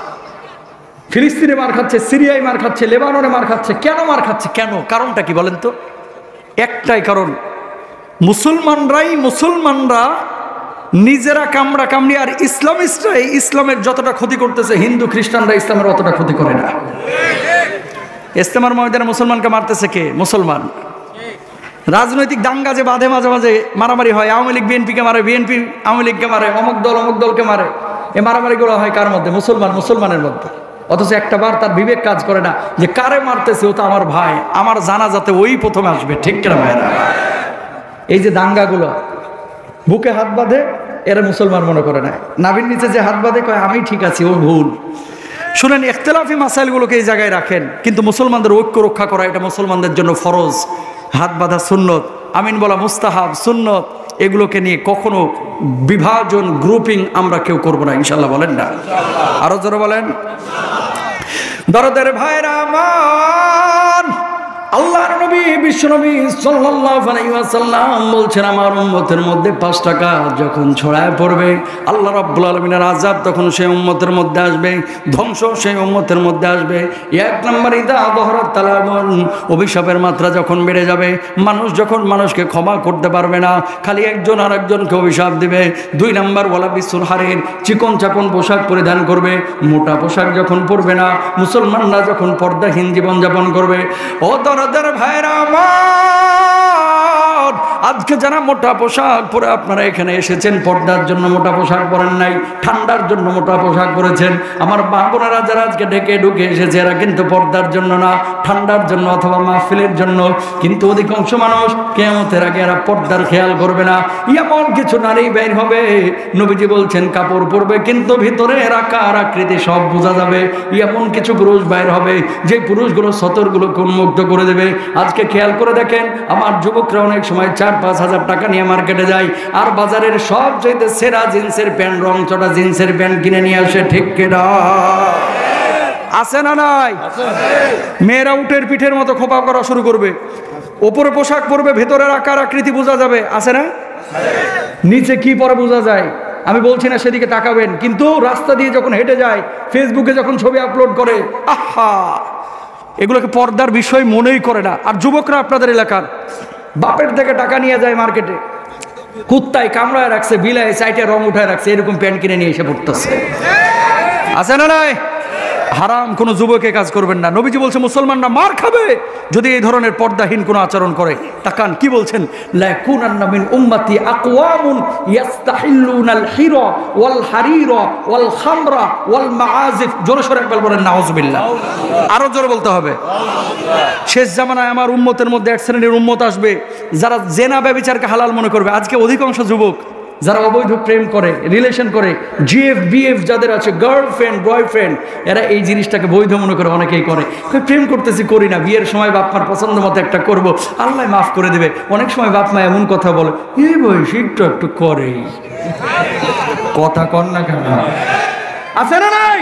ফিলিস্তিনে মার খাচ্ছে, সিরিয়ায় মার খাচ্ছে, লেবাননে মার খাচ্ছে। কেন মার খাচ্ছে? কেন? কারণটা কি বলেন তো? একটাই কারণ, মুসলমানরা নিজেরা কামড়া কামড়ি, আর ইসলামিস্টরা ইসলামের যতটা ক্ষতি করতেছে, হিন্দু খ্রিস্টানরা ইসলামের অতটা ক্ষতি করে না। ইস্তেমার ময়দানে মুসলমানকে মারতেছে কে? মুসলমান। রাজনৈতিক দাঙ্গা যে বাঁধে, মাঝে মাঝে মারামারি হয়, আওয়ামী লীগ বিএনপিকে মারে, বিএনপি আওয়ামী লীগকে মারে, অমুক দলকে মারে। এই মারামারিগুলো হয় কার মধ্যে? মুসলমানের মধ্যে। অথচ একটা বার তার বিবেক কাজ করে না যে কারে মারতেছে, ও তো আমার ভাই, আমার জানাজাতে ওই প্রথমে আসবে। ঠিক কিনা ভাইরা? এই যে দাঙ্গাগুলো, বুকে হাত বাঁধে, এরা মুসলমান মনে করে না। নাভির নিচে যে হাত বাঁধে, কয় আমি ঠিক আছি, ও ভুল। শুনেন, ইখতিলাফি মাসাইলগুলোকে এই জায়গায় রাখেন, কিন্তু মুসলমানদের ঐক্য রক্ষা করা এটা মুসলমানদের জন্য ফরজ। হাত বাঁধা সুন্নত, আমিন বলা মুস্তাহাব, সুন্নত। এগুলোকে নিয়ে কখনো বিভাজন, গ্রুপিং আমরা কেউ করবো না, ইনশাল্লাহ। বলেন না? আরো জোরে বলেন। দরদের ভাইরা আমার, আল্লাহর নবী বিশ্বনবী সাল্লাল্লাহু আলাইহি ওয়াসাল্লাম বলছেন, আমার উম্মতের মধ্যে 5টা কাজ যখন ছড়ায় পড়বে, আল্লাহ রাব্বুল আলামিনের আযাব তখন সেই উম্মতের মধ্যে আসবে, ধ্বংস সেই উম্মতের মধ্যে আসবে। 1 নম্বর, ইদা যহরাত তালাবুন, অভিশাপের মাত্রা যখন বেড়ে যাবে, মানুষ যখন মানুষকে ক্ষমা করতে পারবে না, খালি একজন আর একজনকে অভিশাপ দিবে। 2 নম্বর, ওয়ালা বিসুল হারির, চিকন চাকন পোশাক পরিধান করবে, মোটা পোশাক যখন পরবে না, মুসলমানরা যখন পর্দাহীন জীবনযাপন করবে। ও দরদের ভাইরা আমার, আজকে যারা মোটা পোশাক পরে আপনারা এখানে এসেছেন, পর্দার জন্য মোটা পোশাক পরেন নাই, ঠান্ডার জন্য মোটা পোশাক পরেছেন। আমার মা বোনেরা যারা আজকে ঢেকে ঢুকে এসেছে, এরা কিন্তু পর্দার জন্য না, ঠান্ডার জন্য অথবা মাহফিলের জন্য। কিন্তু অধিকাংশ মানুষ কিয়ামতের আগে এরা পর্দার খেয়াল করবে না। এমন কিছু নারী বের হবে, নবীজি বলছেন কাপড় পরবে কিন্তু ভিতরে আকার আকৃতি সব বোঝা যাবে। এমন কিছু পুরুষ বাইর হবে, যে পুরুষগুলো সতরগুলোকে উন্মুক্ত করে দেবে। আজকে খেয়াল করে দেখেন, আমার যুবকরা অনেক সময় 4-5 হাজার টাকা নিয়ে মার্কেটে যায়, আর বাজারের সবচেয়ে সেরা জিন্সের প্যান্ট, রং চটা জিন্সের প্যান্ট কিনে নিয়ে আসে। ঠিক কিনা? আছে না নাই? মেয়েরা উটের পিঠের মতো খোপা করা শুরু করবে, ওপরে পোশাক পরবে, ভেতরের আকার আকৃতি বোঝা যাবে। আছে না? নিচে কি পরে বোঝা যায়? আমি বলছি না সেদিকে তাকাবেন, কিন্তু রাস্তা দিয়ে যখন হেঁটে যায়, ফেসবুকে যখন ছবি আপলোড করে, আহা, এগুলোকে পর্দার বিষয় মনেই করে না। আর যুবকরা আপনাদের এলাকার বাপের থেকে টাকা নিয়ে যায় মার্কেটে, কুত্তায় কামড়ায় রাখছে, বিলায় সাইটে রং উঠায় রাখছে, এরকম প্যান্ট কিনে নিয়ে এসে পড়তেছে। আছে না নাই? হারাম কোনো যুবকে কাজ করবেন না। নবীজি বলছে মুসলমানরা মার খাবে যদি এই ধরনের পর্দাহীন কোনো আচরণ করে। তাকান কি বলছেন, লা ইয়াকুনান্না মিন উম্মতি আকওয়ামুন ইস্তাহিল্লুনাল হিরা ওয়াল হারিরা ওয়াল খামরা ওয়াল মাআজিফ। জোরে সোরে একবার বলেন নাউযুবিল্লাহ। আরো জোরে বলতে হবে। শেষ জামানায় আমার উম্মতের মধ্যে এক শ্রেণীর উম্মত আসবে যারা জেনা ব্যভিচারকে হালাল মনে করবে। আজকে অধিকাংশ যুবক যারা অবৈধ প্রেম করে, রিলেশন করে, জিএফ বিএফ যাদের আছে, গার্লফ্রেন্ড বয়ফ্রেন্ড, এরা এই জিনিসটাকে বৈধ মনে করে, অনেকেই করে। প্রেম করতেছি, করি না, বিয়ের সময় বাপ মার পছন্দ মতো একটা করব, আল্লাহ মাফ করে দেবে। অনেক সময় বাপ মা এমন কথা বলে, এই বয়সে একটু একটু করে, কথা কর না কেন? আছে না নাই?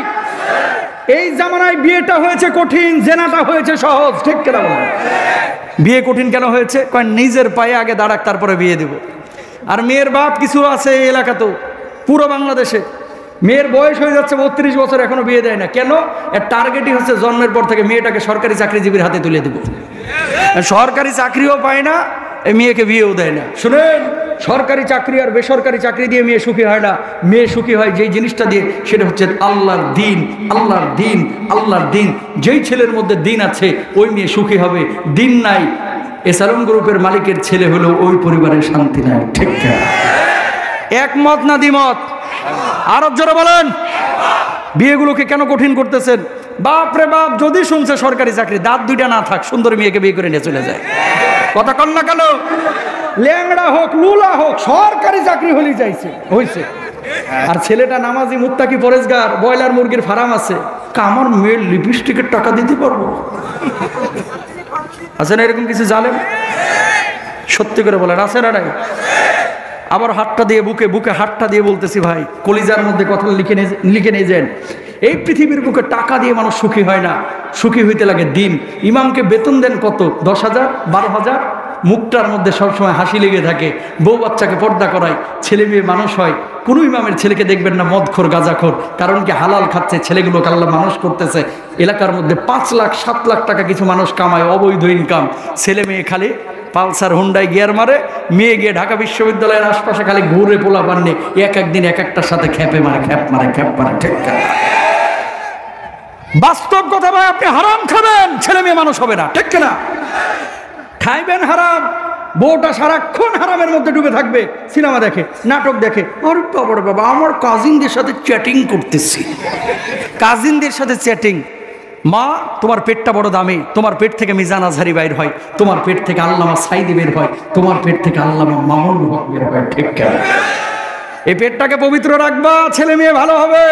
এই জামানায় বিয়েটা হয়েছে কঠিন, জেনাটা হয়েছে সহজ। ঠিক কেন? বিয়ে কঠিন কেন হয়েছে? কারণ নিজের পায়ে আগে দাঁড়াক, তারপরে বিয়ে দেব। আর মেয়ের বাপ কিছু আছে এই এলাকাতেও, পুরো বাংলাদেশে মেয়ের বয়স হয়ে যাচ্ছে 32 বছর, এখনো বিয়ে দেয় না। কেন? এর টার্গেটই হচ্ছে জন্মের পর থেকে মেয়েটাকে সরকারি চাকরিজীবীর হাতে তুলে দেব। সরকারি চাকরিও পায় না, এই মেয়েকে বিয়েও দেয় না। শুনেন, সরকারি চাকরি আর বেসরকারি চাকরি দিয়ে মেয়ে সুখী হয় না। মেয়ে সুখী হয় যেই জিনিসটা দিয়ে, সেটা হচ্ছে আল্লাহর দিন। আল্লাহর দিন, আল্লাহর দিন। যেই ছেলের মধ্যে দিন আছে ওই মেয়ে সুখী হবে। দিন নাই, এসালম গ্রুপের মালিকের ছেলে হলো ওই পরিবারের শান্তি নাই। ঠিক না? একমত না দ্বিমত? আরো জোরে বলেন। বিয়েগুলোকে কেন কঠিন করতেছেন? বাপ রে বাপ, যদি শুনছে সরকারি চাকরি, দাঁত দুইটা না থাক, সুন্দর মেয়েকে বিয়ে করে নিয়ে চলে যায়। কথা কন না কেন? ল্যাংড়া হোক লুলা হোক, সরকারি চাকরি হলেই চাইছে হয়েছে। আর ছেলেটা নামাজি মুত্তাকি পরেজগার, ব্রয়লার মুরগির ফার্ম আছে, আমার মেয়ের লিপস্টিকের টাকা দিতে পারবো? আছে না এরকম কিছু জানেন? সত্যি করে বলেন, আছে না নাই? আবার হাতটা দিয়ে বুকে বুকে হাতটা দিয়ে বলতেছি ভাই, কলিজার মধ্যে কথা লিখে নিয়ে যান। এই পৃথিবীর বুকে টাকা দিয়ে মানুষ সুখী হয় না, সুখী হইতে লাগে দিন। ইমামকে বেতন দেন কত? 10,000, 12,000। মুখটার মধ্যে সবসময় হাসি লেগে থাকে, বউ বাচ্চাকে পর্দা করায়, ছেলে মেয়ে মানুষ হয়। কোনো ইমামের ছেলেকে দেখবেন না মদখোর গাঁজাখোর, কারণ কি হালাল খাচ্ছে, ছেলেগুলোকে আল্লাহ মানুষ করতেছে। এলাকার মধ্যে 5 লাখ 7 লাখ টাকা কিছু মানুষ কামায়, অবৈধ ইনকাম। ছেলে মেয়ে খালি পালসার হুন্ডায় গিয়ার মারে, মেয়ে গিয়ে ঢাকা বিশ্ববিদ্যালয়ের আশপাশে খালি ঘুরে পোলা বান্নে, একদিন এক একটার সাথে খ্যাপে মারে, খ্যাপ মারে, খ্যাপ মারে। ঠিক বাস্তব কথা ভাই, আপনি হারাম খাবেন, ছেলে মেয়ে মানুষ হবে না। ঠিক না? খাইবেন হারাম, বউটা সারাক্ষণ হারামের মধ্যে ডুবে থাকবে, সিনেমা দেখে, নাটক দেখে। আরে বাবা বাবা, আমার কাজিনদের সাথে চ্যাটিং করতেছি, কাজিনদের সাথে চ্যাটিং। মা, তোমার পেটটা বড় দামি, তোমার পেট থেকে মিজান আজহারি বাইর হয়, তোমার পেট থেকে আল্লামা সাইদি বের হয়, তোমার পেট থেকে আল্লামা মামুনুল হক বের হয়। ঠিক কেন? এই পেটটাকে পবিত্র রাখবা, ছেলে মেয়ে ভালো হবে।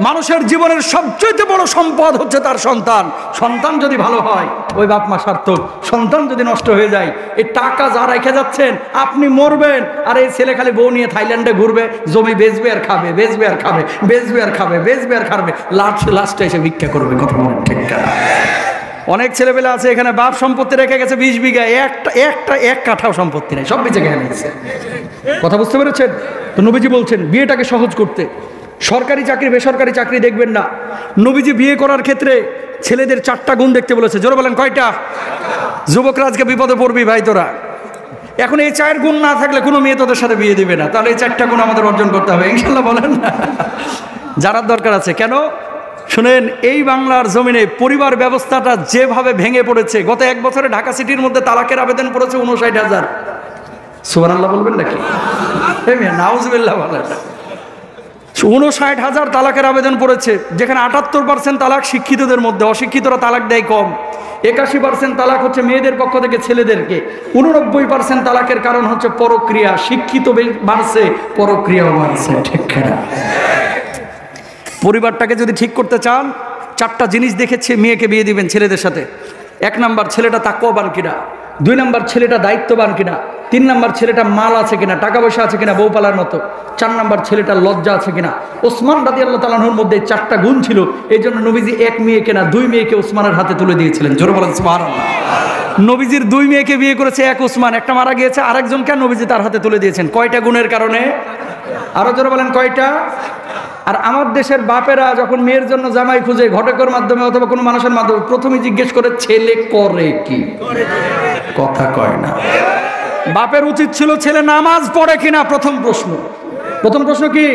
মানুষের জীবনের সবচেয়ে বড় সম্পদ হচ্ছে তার সন্তান। সন্তান যদি ভালো হয়, ওই বাপ মা সার্থক। সন্তান যদি নষ্ট হয়ে যায়, এই টাকা যা রেখে যাচ্ছেন, আপনি মরবেন, আর এই ছেলে খালি বউ নিয়ে থাইল্যান্ডে ঘুরবে, জমি বেচবে আর খাবে, বেচবে আর খাবে, বেচবে আর খাবে, বেচবে আর খাবে, লাস্টে এসে ভিক্ষা করবে। কথা বলেন ঠিক না? অনেক ছেলেবেলা আছে এখানে, বাপ সম্পত্তি রেখে গেছে 20 বিঘা, এক কাঠাও সম্পত্তি নেই, সব বেঁচে গেছে। কথা বুঝতে পেরেছেন? তো নবীজি বলছেন বিয়েটাকে সহজ করতে। সরকারি চাকরি বেসরকারি চাকরি দেখবেন না। নবীজি বিয়ে করার ক্ষেত্রে ছেলেদের 4টা গুণ দেখতে বলেছে। জোরে বলেন, কয়টা? যুবকরা আজকে বিপদে পড়বি ভাই তোরা। এখন এই 4 গুণ না থাকলে কোনো মেয়ে তোদের সাথে বিয়ে দিবে না। তাহলে এই 4টা গুণ আমাদের অর্জন করতে হবে, ইনশাল্লাহ বলেন না? জানার দরকার আছে। কেন? শুনেন, এই বাংলার জমিনে পরিবার ব্যবস্থাটা যেভাবে ভেঙে পড়েছে, গত 1 বছরে ঢাকা সিটির মধ্যে তালাকের আবেদন পড়েছে 59,000। সুবহানাল্লাহ বলবেন নাকি? নাউজুবিল্লাহ বলেন। 59,000 তালাকের আবেদন পড়েছে, যেখানে 78% তালাক শিক্ষিতদের মধ্যে, অশিক্ষিতরা তালাক দেয় কম। 81% তালাক হচ্ছে মেয়েদের পক্ষ থেকে ছেলেদেরকে। 89% তালাকের কারণ হচ্ছে পরক্রিয়া। শিক্ষিত বাড়ছে, পরক্রিয়াও বাড়ছে। ঠিক না? পরিবারটাকে যদি ঠিক করতে চান, 4টা জিনিস দেখেছে মেয়েকে বিয়ে দিবেন ছেলেদের সাথে। 1 নাম্বার, ছেলেটা তাকওয়াবান কিনা। 2 নাম্বার, ছেলেটা দায়িত্ববান কিনা। 3 নাম্বার, ছেলেটা মাল আছে কিনা, টাকা পয়সা আছে কিনা বউ পালার মতো। 4 নাম্বার, ছেলেটা লজ্জা আছে কিনা। ওসমান রাদিয়াল্লাহু তাআলা আনহুর মধ্যে 4টা গুণ ছিল। এই জন্য নবীজি 1 মেয়েকে না 2 মেয়েকে ওসমানের হাতে তুলে দিয়েছিলেন। জোরে বলেন সুবহানাল্লাহ। নবীজির 2 মেয়েকে বিয়ে করেছে 1 ওসমান, একটা মারা গিয়েছে, আরেকজনকে নবীজি তার হাতে তুলে দিয়েছেন। কয়টা গুণের কারণে? আরো জোরে বলেন, কয়টা? আর আমার দেশের বাপেরা যখন মেয়ের জন্য জামাই খুঁজে ঘটকের মাধ্যমে অথবা কোনো মানুষের মাধ্যমে, প্রথমে জিজ্ঞেস করে ছেলে করে কি। কথা কয় না। বাপের উচিত ছিল ছেলে নামাজ পড়ে কিনা। প্রথম প্রশ্ন কি?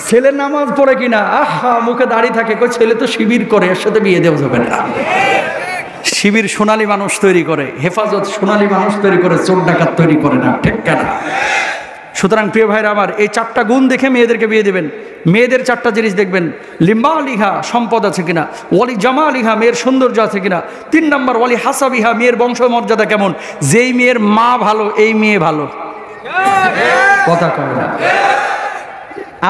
ছেলে নামাজ পড়ে কিনা। আহা, মুখে দাড়ি থাকে, কই ছেলে তো শিবির করে, এর সাথে বিয়ে দেওয়া যাবে না। শিবির সোনালী মানুষ তৈরি করে, হেফাজত সোনালী মানুষ তৈরি করে, চোর ডাকাত তৈরি করে না। ঠিক না? সুতরাং প্রিয় ভাইরা আমার, এই 4টা গুণ দেখে মেয়েদেরকে বিয়ে দেবেন। মেয়েদের 4টা জিনিস দেখবেন। লিম্বা লিহা, সম্পদ আছে কিনা। ওয়ালি জামা লিহা, মেয়ের সৌন্দর্য আছে কিনা। 3 নাম্বার, ওয়ালি হাসাবিহা, মেয়ের বংশ মর্যাদা কেমন। যেই মেয়ের মা ভালো, এই মেয়ে ভালো। কথা কয় না?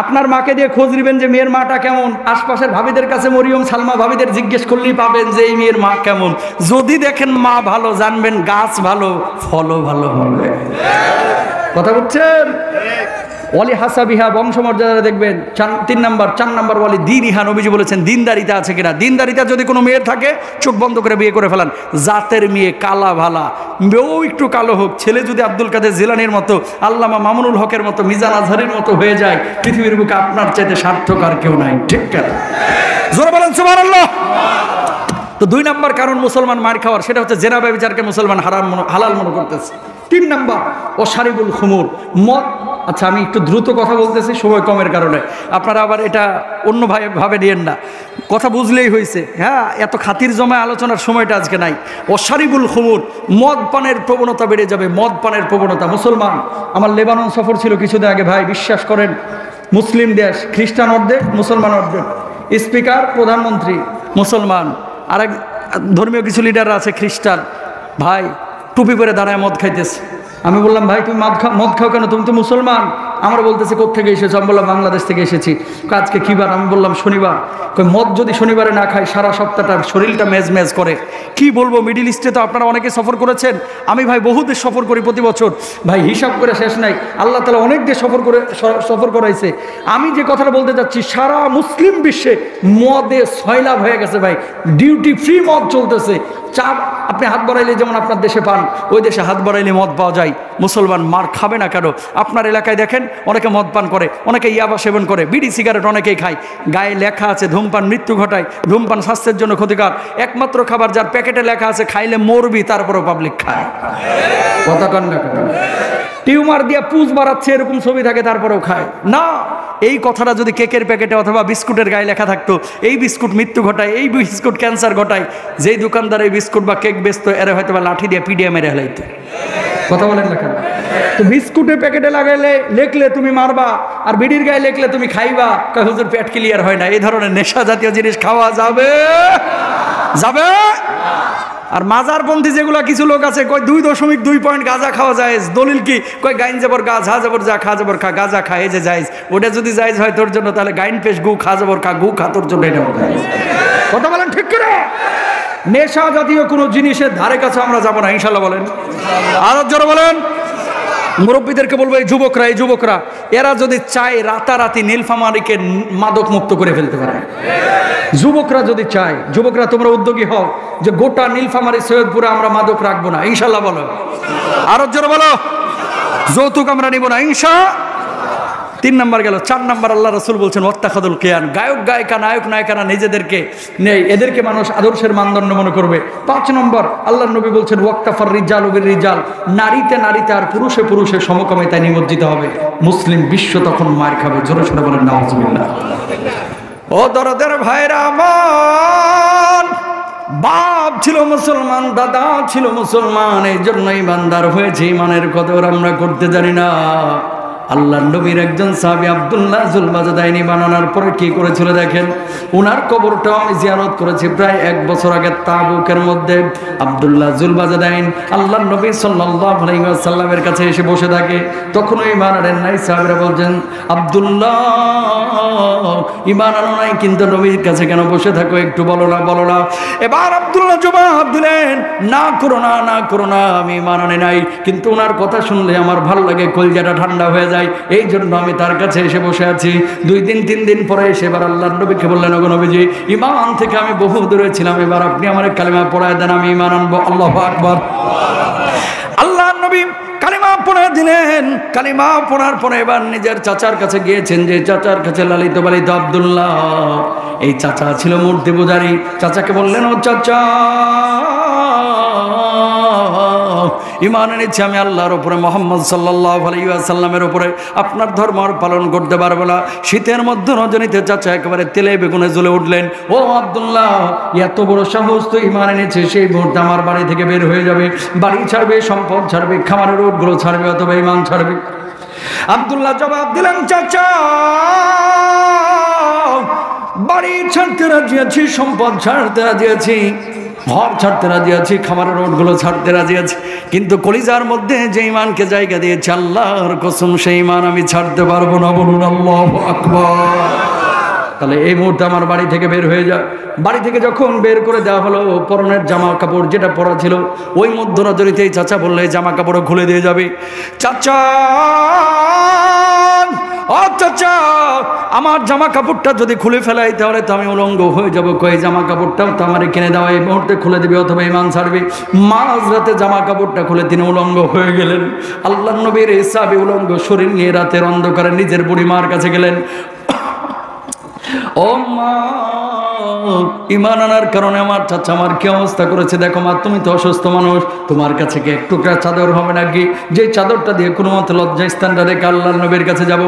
আপনার মাকে দিয়ে খোঁজ নেবেন যে মেয়ের মাটা কেমন। আশপাশের ভাবিদের কাছে, মরিয়ম সালমা ভাবিদের জিজ্ঞেস করলেই পাবেন যে এই মেয়ের মা কেমন। যদি দেখেন মা ভালো, জানবেন গাছ ভালো, ফলও ভালো হবে। কথা বলছেন? ওয়ালি হাসাবিহা, বংশমর্যাদা দেখবেন। 4 নাম্বার ওয়ালি দীনিহা, নবীজি বলেছেন দিনদারিতা আছে কিনা। দিনদারিতা যদি কোনো মেয়ের থাকে, চোখ বন্ধ করে বিয়ে করে ফেলান। জাতের মেয়ে, কালা ভালা, মেয়েও একটু কালো হোক। ছেলে যদি আব্দুল কাদের জিলানির মতো, আল্লামা মামুনুল হকের মতো, মিজান আজহারের মতো হয়ে যায়, পৃথিবীর বুকে আপনার চাইতে সার্থক আর কেউ নাই। ঠিক না? জোরে বলেন সুবহানাল্লাহ। তো 2 নাম্বার কারণ মুসলমান মার খাওয়ার, সেটা হচ্ছে জেনা ব্যভিচারকে মুসলমান হালাল মনে করতেছে। 3 নাম্বার, অশারিবুল খুমুর, মদ। আচ্ছা, আমি একটু দ্রুত কথা বলতেছি সময় কমের কারণে, আপনারা আবার এটা অন্য ভাবে নিয়েন না। কথা বুঝলেই হয়েছে। হ্যাঁ, এত খাতির জমায় আলোচনার সময়টা আজকে নাই। অশারিবুল খুমুর, মদ পানের প্রবণতা বেড়ে যাবে। মদ পানের প্রবণতা। মুসলমান, আমার লেবানন সফর ছিল কিছুদিন আগে ভাই, বিশ্বাস করেন মুসলিম দেশ, খ্রিস্টান অর্ধেক, মুসলমান অর্ধেক। স্পিকার, প্রধানমন্ত্রী মুসলমান, আর এক ধর্মীয় কিছু লিডার আছে খ্রিস্টান। ভাই টুপি পরে দাঁড়ায় মদ খাইতেছে। আমি বললাম ভাই তুমি মদ খাও কেন, তুমি তো মুসলমান। আমার বলতেছে কোত্থেকে এসেছো? আমি বললাম বাংলাদেশ থেকে এসেছি। আজকে কী বার? আমি বললাম শনিবার। মদ যদি শনিবারে না খায় সারা সপ্তাহটা শরীরটা মেজ করে। কি বলবো, মিডিল ইস্টে তো আপনারা অনেকে সফর করেছেন, আমি ভাই বহু দেশ সফর করি প্রতি বছর, ভাই হিসাব করে শেষ নাই। আল্লাহ তাআলা অনেক দেশ সফর করাইছে। আমি যে কথাটা বলতে চাচ্ছি, সারা মুসলিম বিশ্বে মদে সয়লাভ হয়ে গেছে ভাই, ডিউটি ফ্রি মদ চলতেছে। চা আপনি হাত বাড়াইলে যেমন আপনার দেশে পান, ওই দেশে হাত বাড়াইলে মদ পাওয়া যায়। মুসলমান মার খাবে না কেন? আপনার এলাকায় দেখেন অনেকে মদ পান করে, অনেকে ইয়াবা সেবন করে, বিড়ি সিগারেট অনেকেই খায়। গায়ে লেখা আছে ধূমপান মৃত্যু ঘটায়, ধূমপান স্বাস্থ্যের জন্য ক্ষতিকর। একমাত্র খাবার যার প্যাকেটে লেখা আছে খাইলে মরবি, তারপরেও পাবলিক খায়। কথা কন না কেন? টিউমার দিয়ে পুজ বাড়াচ্ছে এরকম ছবি থাকে, তারপরেও খায় না। এই কথাটা যদি কেকের প্যাকেটে অথবা বিস্কুটের গায়ে লেখা থাকতো, এই বিস্কুট মৃত্যু ঘটায়, এই বিস্কুট ক্যান্সার ঘটায়, যেই দোকানদার এই বিস্কুট বা কেক বেচতো এরা হয়তো বা লাঠি দিয়ে পিডিয়া মেরে হেলাইতো। কথা বলেন না কেন? তো বিস্কুটের প্যাকেটে লাগাইলে লেখলে তুমি মারবা, আর বিড়ির গায়ে লেখলে তুমি খাইবা। হুজুর পেট ক্লিয়ার হয় না। এই ধরনের নেশা জাতীয় জিনিস খাওয়া যাবে যাবে? আর মাজারপন্থী যেগুলা কিছু লোক আছে, কয় 2.2 পয়েন্ট গাঁজা খাওয়া যায়। দলিল কি? কয় গাইন যাবর গা, ঝা যাবর যা, খা যাবর খা, গাঁজা খা, এই যে জায়েজ। ওটা যদি জায়েজ হয় তোর জন্য, তাহলে গাইন পেশ গু, খা যাবর খা, গু খা, তোর জন্য এটা জায়েজ। কথা বলেন ঠিক করে? নেশা জাতীয় কোনো জিনিসের ধারে কাছে আমরা যাবো না, ইনশাল্লাহ বলেন। আরো জোরে বলেন। মুরব্বীদেরকে বলবো, এই যুবকরা এরা যদি চায় রাতারাতি নীলফামারীকে মাদক মুক্ত করে ফেলতে পারে। যুবকরা যদি চায়, যুবকরা তোমরা উদ্যোগী হও যে গোটা নীলফামারী সৈয়দপুরে আমরা মাদক রাখবো না, ইনশাল্লাহ বলো। আরো জোরে বলো। যৌতুক আমরা নিব না, ইনশাআল্লাহ। 3 নাম্বার গেল। 4 নাম্বার আল্লাহ রাসূল বলছেন ওয়াত্তাখাদুল কিয়ান, গায়ক গায়িকা নায়ক নায়িকারা নিজেদেরকে নেই, এদেরকে মানুষ আদর্শের মানদণ্ড মনে করবে। 5 নম্বর আল্লাহর নবী বলছেন ওয়াক্তাফার রিজালু বির রিজাল, নারীতে নারীতে আর পুরুষে পুরুষে সমকামিতায় নিমজ্জিত হবে। মুসলিম বিশ্ব তখন মার খাবে। জোরে সোরে বলেন নাউজুবিল্লাহ। ও দরদের ভাইরা আমার, বাপ ছিল মুসলমান, দাদা ছিল মুসলমান, এই জন্য ইমানদার হয়েছে। ইমানের কদর আমরা করতে জানি না। আল্লাহর নবীর একজন সাহাবী আব্দুল্লাহ জুলবাজাদাইনি বানানোর পরে কি করেছিল দেখেন। ওনার কবরটাও আমি জিয়ারত করেছি প্রায় 1 বছর আগে তাবুকের মধ্যে। আব্দুল্লাহ জুলবাজাদাইন আল্লাহর নবী সাল্লাল্লাহু আলাইহি ওয়াসাল্লামের কাছে এসে বসে থাকে। তখন ওই ঈমান আনেন নাই। সাহাবীরা বলছেন, আব্দুল্লাহ ঈমান আনো নাই, কিন্তু নবীর কাছে কেন বসে থাকো? একটু বলো না। এবার আব্দুল্লাহ জবাব দিলেন, না করো না, আমি ঈমান আনি নাই, কিন্তু ওনার কথা শুনলে আমার ভালো লাগে, কলিজাটা ঠান্ডা হয়ে যায়, এই জন্য আমি তার কাছে এসে বসে আছি। 2 দিন 3 দিন পরে এসে এবার আল্লাহর নবীকে বললেন, ওগো নবীজি, ঈমান থেকে আমি বহু দূরে ছিলাম, এবার আপনি আমার কালিমা পড়ায় দেন, আমি ঈমান আনবো। আল্লাহু আকবার। আল্লাহর নবী কালিমা পড়ে দিলেন। কালিমা পড়ার পরে এবার নিজের চাচার কাছে গিয়েছেন, যে চাচার কাছে লালিত পালিত আব্দুল্লাহ। এই চাচা ছিল মূর্তি পূজারী। চাচাকে বললেন, ও চাচা, ঈমান এনেছি আমি আল্লাহর উপরে, মুহাম্মদ সাল্লাল্লাহু আলাইহি ওয়াসাল্লামের উপরে। আপনার ধর্ম আর পালন করতে পারবো না। শীতের মধ্যে রজনীতে চাচা একেবারে তেলে বেগুনে জ্বলে উঠলেন। ও আব্দুল্লাহ, এত বড় সাহস তো! ঈমান এনেছে, সেই মুহূর্তে আমার বাড়ি থেকে বের হয়ে যাবে, বাড়ি ছাড়বে, সম্পদ ছাড়বে, খামারের রোডগুলো ছাড়বে, অথবা ঈমান ছাড়বে। আব্দুল্লাহ জবাব দিলেন, চাচা, বাড়ি ছাড়তে রাজি আছি, সম্পদ ছাড়তে রাজি আছি, ঘর ছাড়তে রাজি আছি, খামারের রোডগুলো ছাড়তে রাজি আছি, কিন্তু কলিজার মধ্যে যে ঈমানকে জায়গা দিয়েছে আল্লাহর কসম, সেই ঈমান আমি ছাড়তে পারবো না। বলুন আল্লাহু আকবার। তাহলে এই মুহূর্তে আমার বাড়ি থেকে বের হয়ে যায়। বাড়ি থেকে যখন বের করে দেওয়া হলো, পরনের জামা কাপড় যেটা পরা ছিল, ওই মধ্যরাত্রিতেই চাচা বললে জামা কাপড় খুলে দিয়ে যাবে। চাচা, ও চাচা, আমার জামা কাপড়টা যদি খুলে ফেলাই তাহলে তো আমি উলঙ্গ হয়ে যাবো। কই জামা কাপড়টাও তো আমার কিনে দেওয়া, এই মুহূর্তে খুলে দিবে, অথবা ঈমান ছাড়বে। মাঝরাতে জামা কাপড়টা খুলে তিনি উলঙ্গ হয়ে গেলেন। আল্লাহর নবীর হিসাবে উলঙ্গ শরীর নিয়ে রাতের অন্ধকারে নিজের বুড়ি মার কাছে গেলেন। ও মা, ঈমান আনার কারণে আমার চাচা আমার কি অবস্থা করেছে দেখো মা, তুমি তো অসুস্থ মানুষ, তোমার কাছে কি এক টুকরা চাদর হবে নাকি, যে চাদরটা দিয়ে কোনো মতে লজ্জাস্থানটা রেখে আল্লাহর নবীর কাছে যাব।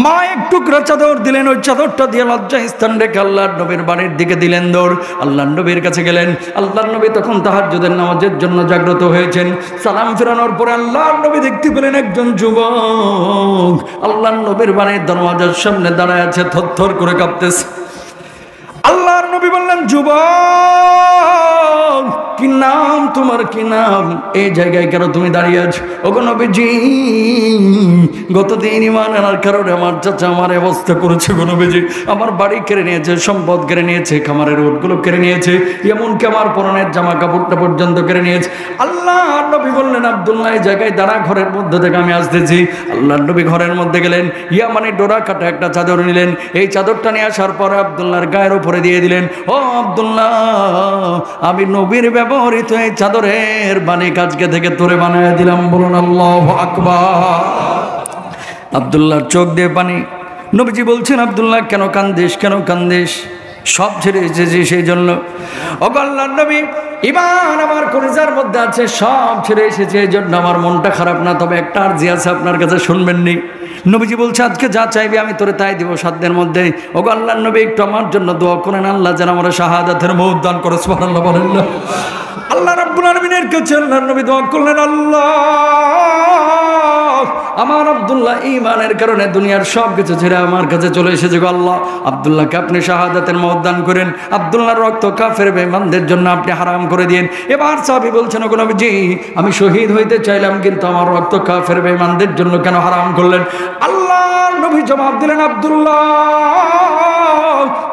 মা এক টুকরা চাদর দিলেন, ওই চাদরটা দিয়ে লজ্জাস্থান রেখে আল্লাহর নবীর বাড়ির দিকে দিলেন দৌড়। আল্লাহর নবীর কাছে গেলেন। আল্লাহর নবী তখন তাহাজ্জুদের নামাজের জন্য জাগ্রত হয়েছেন। সালাম ফেরানোর পরে আল্লাহর নবী দেখতে পেলেন একজন যুবক আল্লাহর নবীর বাড়ির দরওয়াজার সামনে দাঁড়ায় আছে, থরথর করে কাঁপতেছে। আল্লাহর নবী বললেন, যুবক কি নাম তোমার, কি নাম, এই জায়গায় কেন তুমি দাঁড়িয়ে আছো? ওগো নবীজি, গতদিন ঈমান আনার কারণে আমার চাচা আমার অবস্থা করেছে গো নবীজি, আমার বাড়ি কেড়ে নিয়েছে, সম্পদ কেড়ে নিয়েছে, খামারের ওটগুলো কেড়ে নিয়েছে, এমনকি আমার পরনের জামা কাপড়টা পর্যন্ত কেড়ে নিয়েছে। আল্লাহর নবী বললেন, আব্দুল্লাহ এই জায়গায় দাঁড়া, ঘরের মধ্যে থেকে আমি আসতেছি। আল্লাহর নবী ঘরের মধ্যে গেলেন, ইয়ামানি ডোরা কাটা একটা চাদর নিলেন, এই চাদরটা নিয়ে আসার পরে আব্দুল্লাহর গায়ের উপরে দিয়ে দিলেন। ও আব্দুল্লাহ, আমি নবীর ব্যবহৃত এই চাদরের বানিক আজকে থেকে তোরে বানায় দিলাম, বলুন আল্লাহু আকবার। আব্দুল্লাহর চোখ দিয়ে পানি। নবীজি বলছেন, আব্দুল্লাহ কেন কান্দিস, কেন কান্দিস? সব ছেড়ে এসেছি সেই জন্য। ও আল্লাহর নবী, ঈমান আমার কলিজার মধ্যে আছে, সব ছেড়ে এসেছে এই জন্য আমার মনটা খারাপ না, তবে একটা আরজি আছে আপনার কাছে, শুনবেননি? নবীজি বলছে, আজকে যা চাইবে আমি তোরে তাই দিব সাধ্যের মধ্যে। ও আল্লাহর নবী একটু আমার জন্য দোয়া করেন, আল্লাহ যেন আমার শাহাদাতের মওত দান করে। সুবহানাল্লাহ বলেন না। আল্লাহ রাব্বুল আলামিনের কাছে আল্লাহর নবী দোয়া করলেন, আল্লাহ আমার আব্দুল্লাহ ঈমানের কারণে দুনিয়ার সব কিছু ছেড়ে আমার কাছে চলে এসেছে গো আল্লাহ, আব্দুল্লাহকে আপনি শাহাদাতের মওত দান করেন, আব্দুল্লাহর রক্ত কাফের বেঈমানদের জন্য আপনি হারাম করে দিন। এবার সাহাবী বলছেন, ওগো নবীজি, আমি শহীদ হইতে চাইলাম, কিন্তু আমার রক্ত কাফের বেঈমানদের জন্য কেন হারাম করলেন? আল্লাহর নবী জবাব দিলেন, আব্দুল্লাহ,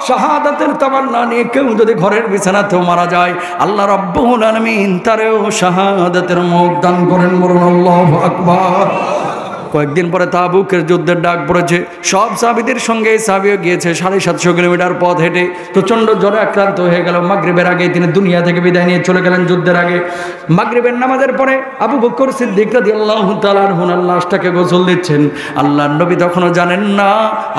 শাহাদাতের তামান্না নিয়ে কেউ যদি ঘরের বিছানাতেও মারা যায়, আল্লাহ রাব্বুল আলামিন তারেও শাহাদাতের মওত দান করেন, বলুন আল্লাহু আকবার। কয়েকদিন পরে তাবুকের যুদ্ধের ডাক পড়েছে, সব সাহাবীদের সঙ্গে সাহাবীও গিয়েছে 750 কিলোমিটার পথ হেঁটে। প্রচণ্ড জ্বরে আক্রান্ত হয়ে গেল, মাগরিবের আগে তিনি দুনিয়া থেকে বিদায় নিয়ে চলে গেলেন যুদ্ধের আগে। মাগরিবের নামাজের পরে আবু বকর সিদ্দিক রাদিয়াল্লাহু তাআলা আনহু লাশটাকে গোসল দিচ্ছেন। আল্লাহর নবী তখনও জানেন না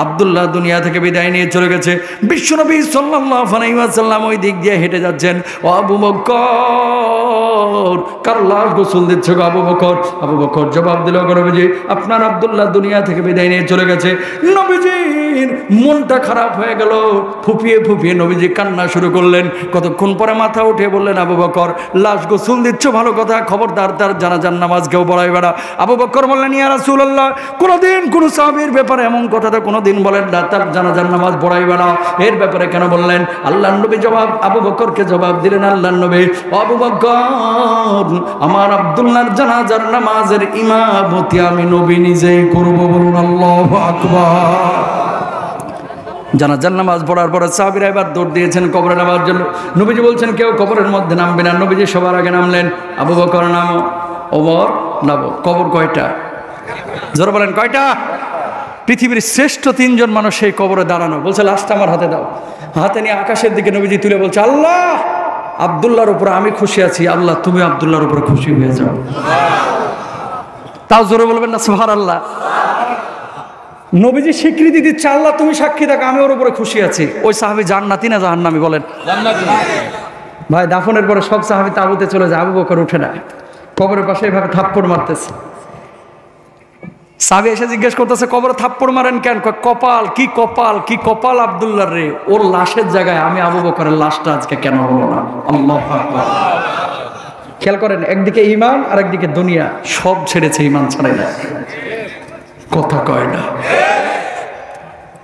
আব্দুল্লাহ দুনিয়া থেকে বিদায় নিয়ে চলে গেছে। বিশ্বনবী সাল্লাল্লাহু আলাইহি ওয়াসাল্লাম ওই দিক দিয়ে হেঁটে যাচ্ছেন। ও আবু বকর, কার লাশ গোসল দিচ্ছ গো আবু বকর? আবু বকর জবাব দিল, নবীজি আপনার আব্দুল্লাহ দুনিয়া থেকে বিদায় নিয়ে চলে গেছে। নবীজির মনটা খারাপ হয়ে গেল, ফুপিয়ে ফুপিয়ে নবীজি কান্না শুরু করলেন। কতক্ষণ পরে মাথা উঠে বললেন, আবু বকর লাশ গোসল দিচ্ছ ভালো কথা, খবরদার তার জানাজার নামাজ কেউ পড়াই বেড়া। আবু বকর বললেন, ইয়া রাসূলুল্লাহ, কোনোদিন কোন সাহাবীর ব্যাপারে এমন কথাটা কোনোদিন বলেন না, তার জানাজার নামাজ পড়াই বেড়া, এর ব্যাপারে কেন বললেন? আল্লাহর নবী আবু বকরকে জবাব দিলেন, আল্লাহর নবী, আবু বকর, আমার আব্দুল্লাহর জানাজার নামাজের ইমামতি আমি নবী নিজেই করব, বলুন আল্লাহু আকবার। জানাজার নামাজ পড়ার পরে সাহাবীরা এবার দৌড় দিয়েছেন কবরে নামার জন্য। নবীজি বলছেন, কেউ কবরের মধ্যে নামবে না। নবীজি সবার আগে নামলেন। আবু বকর নামো, ওমর নামো। কবর কয়টা? জোরে বলেন, কয়টা? পৃথিবীর শ্রেষ্ঠ 3 জন মানুষ সেই কবরে দাঁড়ানো। বলছে, লাশটা আমার হাতে দাও। হাতে নিয়ে আকাশের দিকে নবীজি তুলে বলছে, আল্লাহ আব্দুল্লাহর উপরে আমি খুশি আছি, আল্লাহ তুমি আব্দুল্লাহর উপরে খুশি হয়ে যাও। তাও জোরে বলবেন না সুবহানাল্লাহ? নবীজি স্বীকৃতি দিচ্ছে, আল্লাহ তুমি সাক্ষী থাকো, আমি ওর উপরে খুশি আছি। ওই সাহাবী জান্নাতি না জাহান্নামী বলেন? জান্নাতি। ভাই দাফনের পরে সব সাহাবী তাঁবুতে চলে যায়, আবু বকর উঠে না, কবরের পাশে এইভাবে থাপ্পড় মারতেছে। সাহাবী এসে জিজ্ঞেস করতেছে, কবরে থাপ্পড় মারেন কেন? কপাল, কি কপাল, কি কপাল আব্দুল্লাহর রে, ওর লাশের জায়গায় আমি আবু বকরের লাশটা আজকে কেন হলো না? আল্লাহু আকবার। খেয়াল করেন, একদিকে ঈমান আর একদিকে দুনিয়া, সব ছেড়েছে, ঈমান ছাড়াই না, কথা কয় না।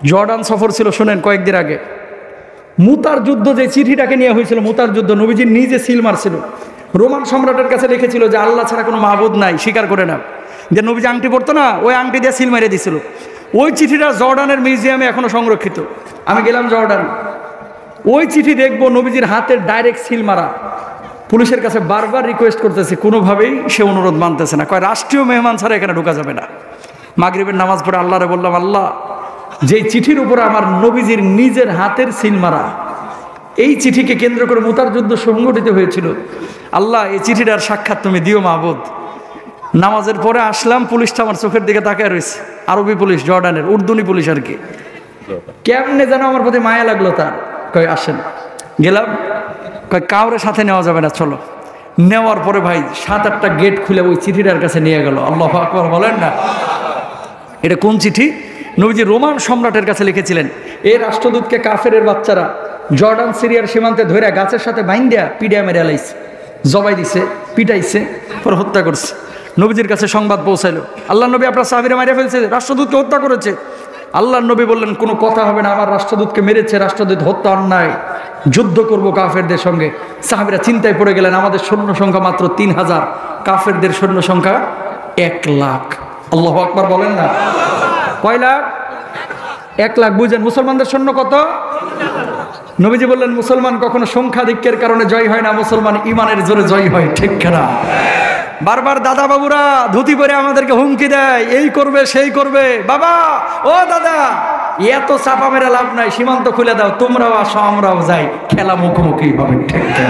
জর্ডান সফর ছিল, শোনেন, কয়েকদিন আগে মুতার যুদ্ধ, যে চিঠিটাকে নিয়ে হয়েছিল মুতার যুদ্ধ, নবীজি নিজে সিল মারছিল। রোমান সম্রাটের কাছে লিখেছিল যে আল্লাহ ছাড়া কোনো মাবুদ নাই, স্বীকার করে না। যে নবীজি আংটি পড়তো না, ওই আংটি দিয়ে সিল মেরে দিছিল। ওই চিঠিটা জর্ডানের মিউজিয়ামে এখনো সংরক্ষিত। আমি গেলাম জর্ডান, ওই চিঠি দেখবো নবীজির হাতের ডাইরেক্ট সিল মারা। পুলিশের কাছে বারবার রিকোয়েস্ট করতেছে, কোনোভাবেই সে অনুরোধ মানতেছে না। কয় রাষ্ট্রীয় মেহমান ছাড়া এখানে ঢোকা যাবে না। মাগরিবের নামাজ পড়ে আল্লাহরে বললাম, আল্লাহ যেই চিঠির উপরে আমার নবীজির নিজের হাতের সিল মারা, এই চিঠিকে কেন্দ্র করে মুতার যুদ্ধ সংগঠিত হয়েছিল, আল্লাহ এই চিঠিটার সাক্ষাৎ তুমি দিও মাহবুদ। নামাজের পরে আসলাম, পুলিশটা আমার চোখের দিকে তাকায় রয়েছে, আরবি পুলিশ, জর্ডানের উর্দুনি পুলিশ আর কি। কেমনে যেন আমার প্রতি মায়া লাগলো তার। কয় আসেন। গেলাম, কয় কাউরে সাথে নেওয়া যাবে না, চলো। নেওয়ার পরে ভাই 7-8টা গেট খুলে ওই চিঠিটার কাছে নিয়ে গেল। আল্লাহু আকবার বলেন না। এটা কোন চিঠি? নবীজি রোমান সম্রাটের কাছে লিখেছিলেন, এই রাষ্ট্রদূতকে কাফেরের বাচ্চারা জর্ডান সিরিয়ার সীমান্তে ধরে গাছের সাথে বাইন্দিয়া পিডিয়া মেরে আলাইছে, জবাই দিছে, পিটাইছে, পরে হত্যা করছে। নবীজির কাছে সংবাদ পৌঁছাইলো, আল্লাহ নবী আপনার সাহাবীরা মেরে ফেলছে, রাষ্ট্রদূতকে হত্যা করেছে। আল্লাহ নবী বললেন, কোনো কথা হবে না, আমার রাষ্ট্রদূতকে মেরেছে, রাষ্ট্রদূত হত্যা অন্যায়, যুদ্ধ করব কাফেরদের সঙ্গে। সাহাবীরা চিন্তায় পড়ে গেলেন, আমাদের সৈন্য সংখ্যা মাত্র 3000, কাফেরদের সৈন্য সংখ্যা 1 লাখ। আল্লাহু আকবার বলেন না। কয় লাখ? 1 লাখ। বুঝেন মুসলমানদের সৈন্য কত? নবীজি বললেন, মুসলমান কখনো সংখ্যাধিক্যের কারণে জয় হয় না, মুসলমান ইমানের জোরে জয় হয়, ঠিক না? বারবার দাদা বাবুরা ধুতি পরে আমাদেরকে হুমকি দেয়, এই করবে সেই করবে। বাবা, ও দাদা, এত চাপা মেরে লাভ নাই, সীমান্ত খুলে দাও, তোমরাও আসো আমরাও যাই, খেলা মুখোমুখি হবে, ঠিক না?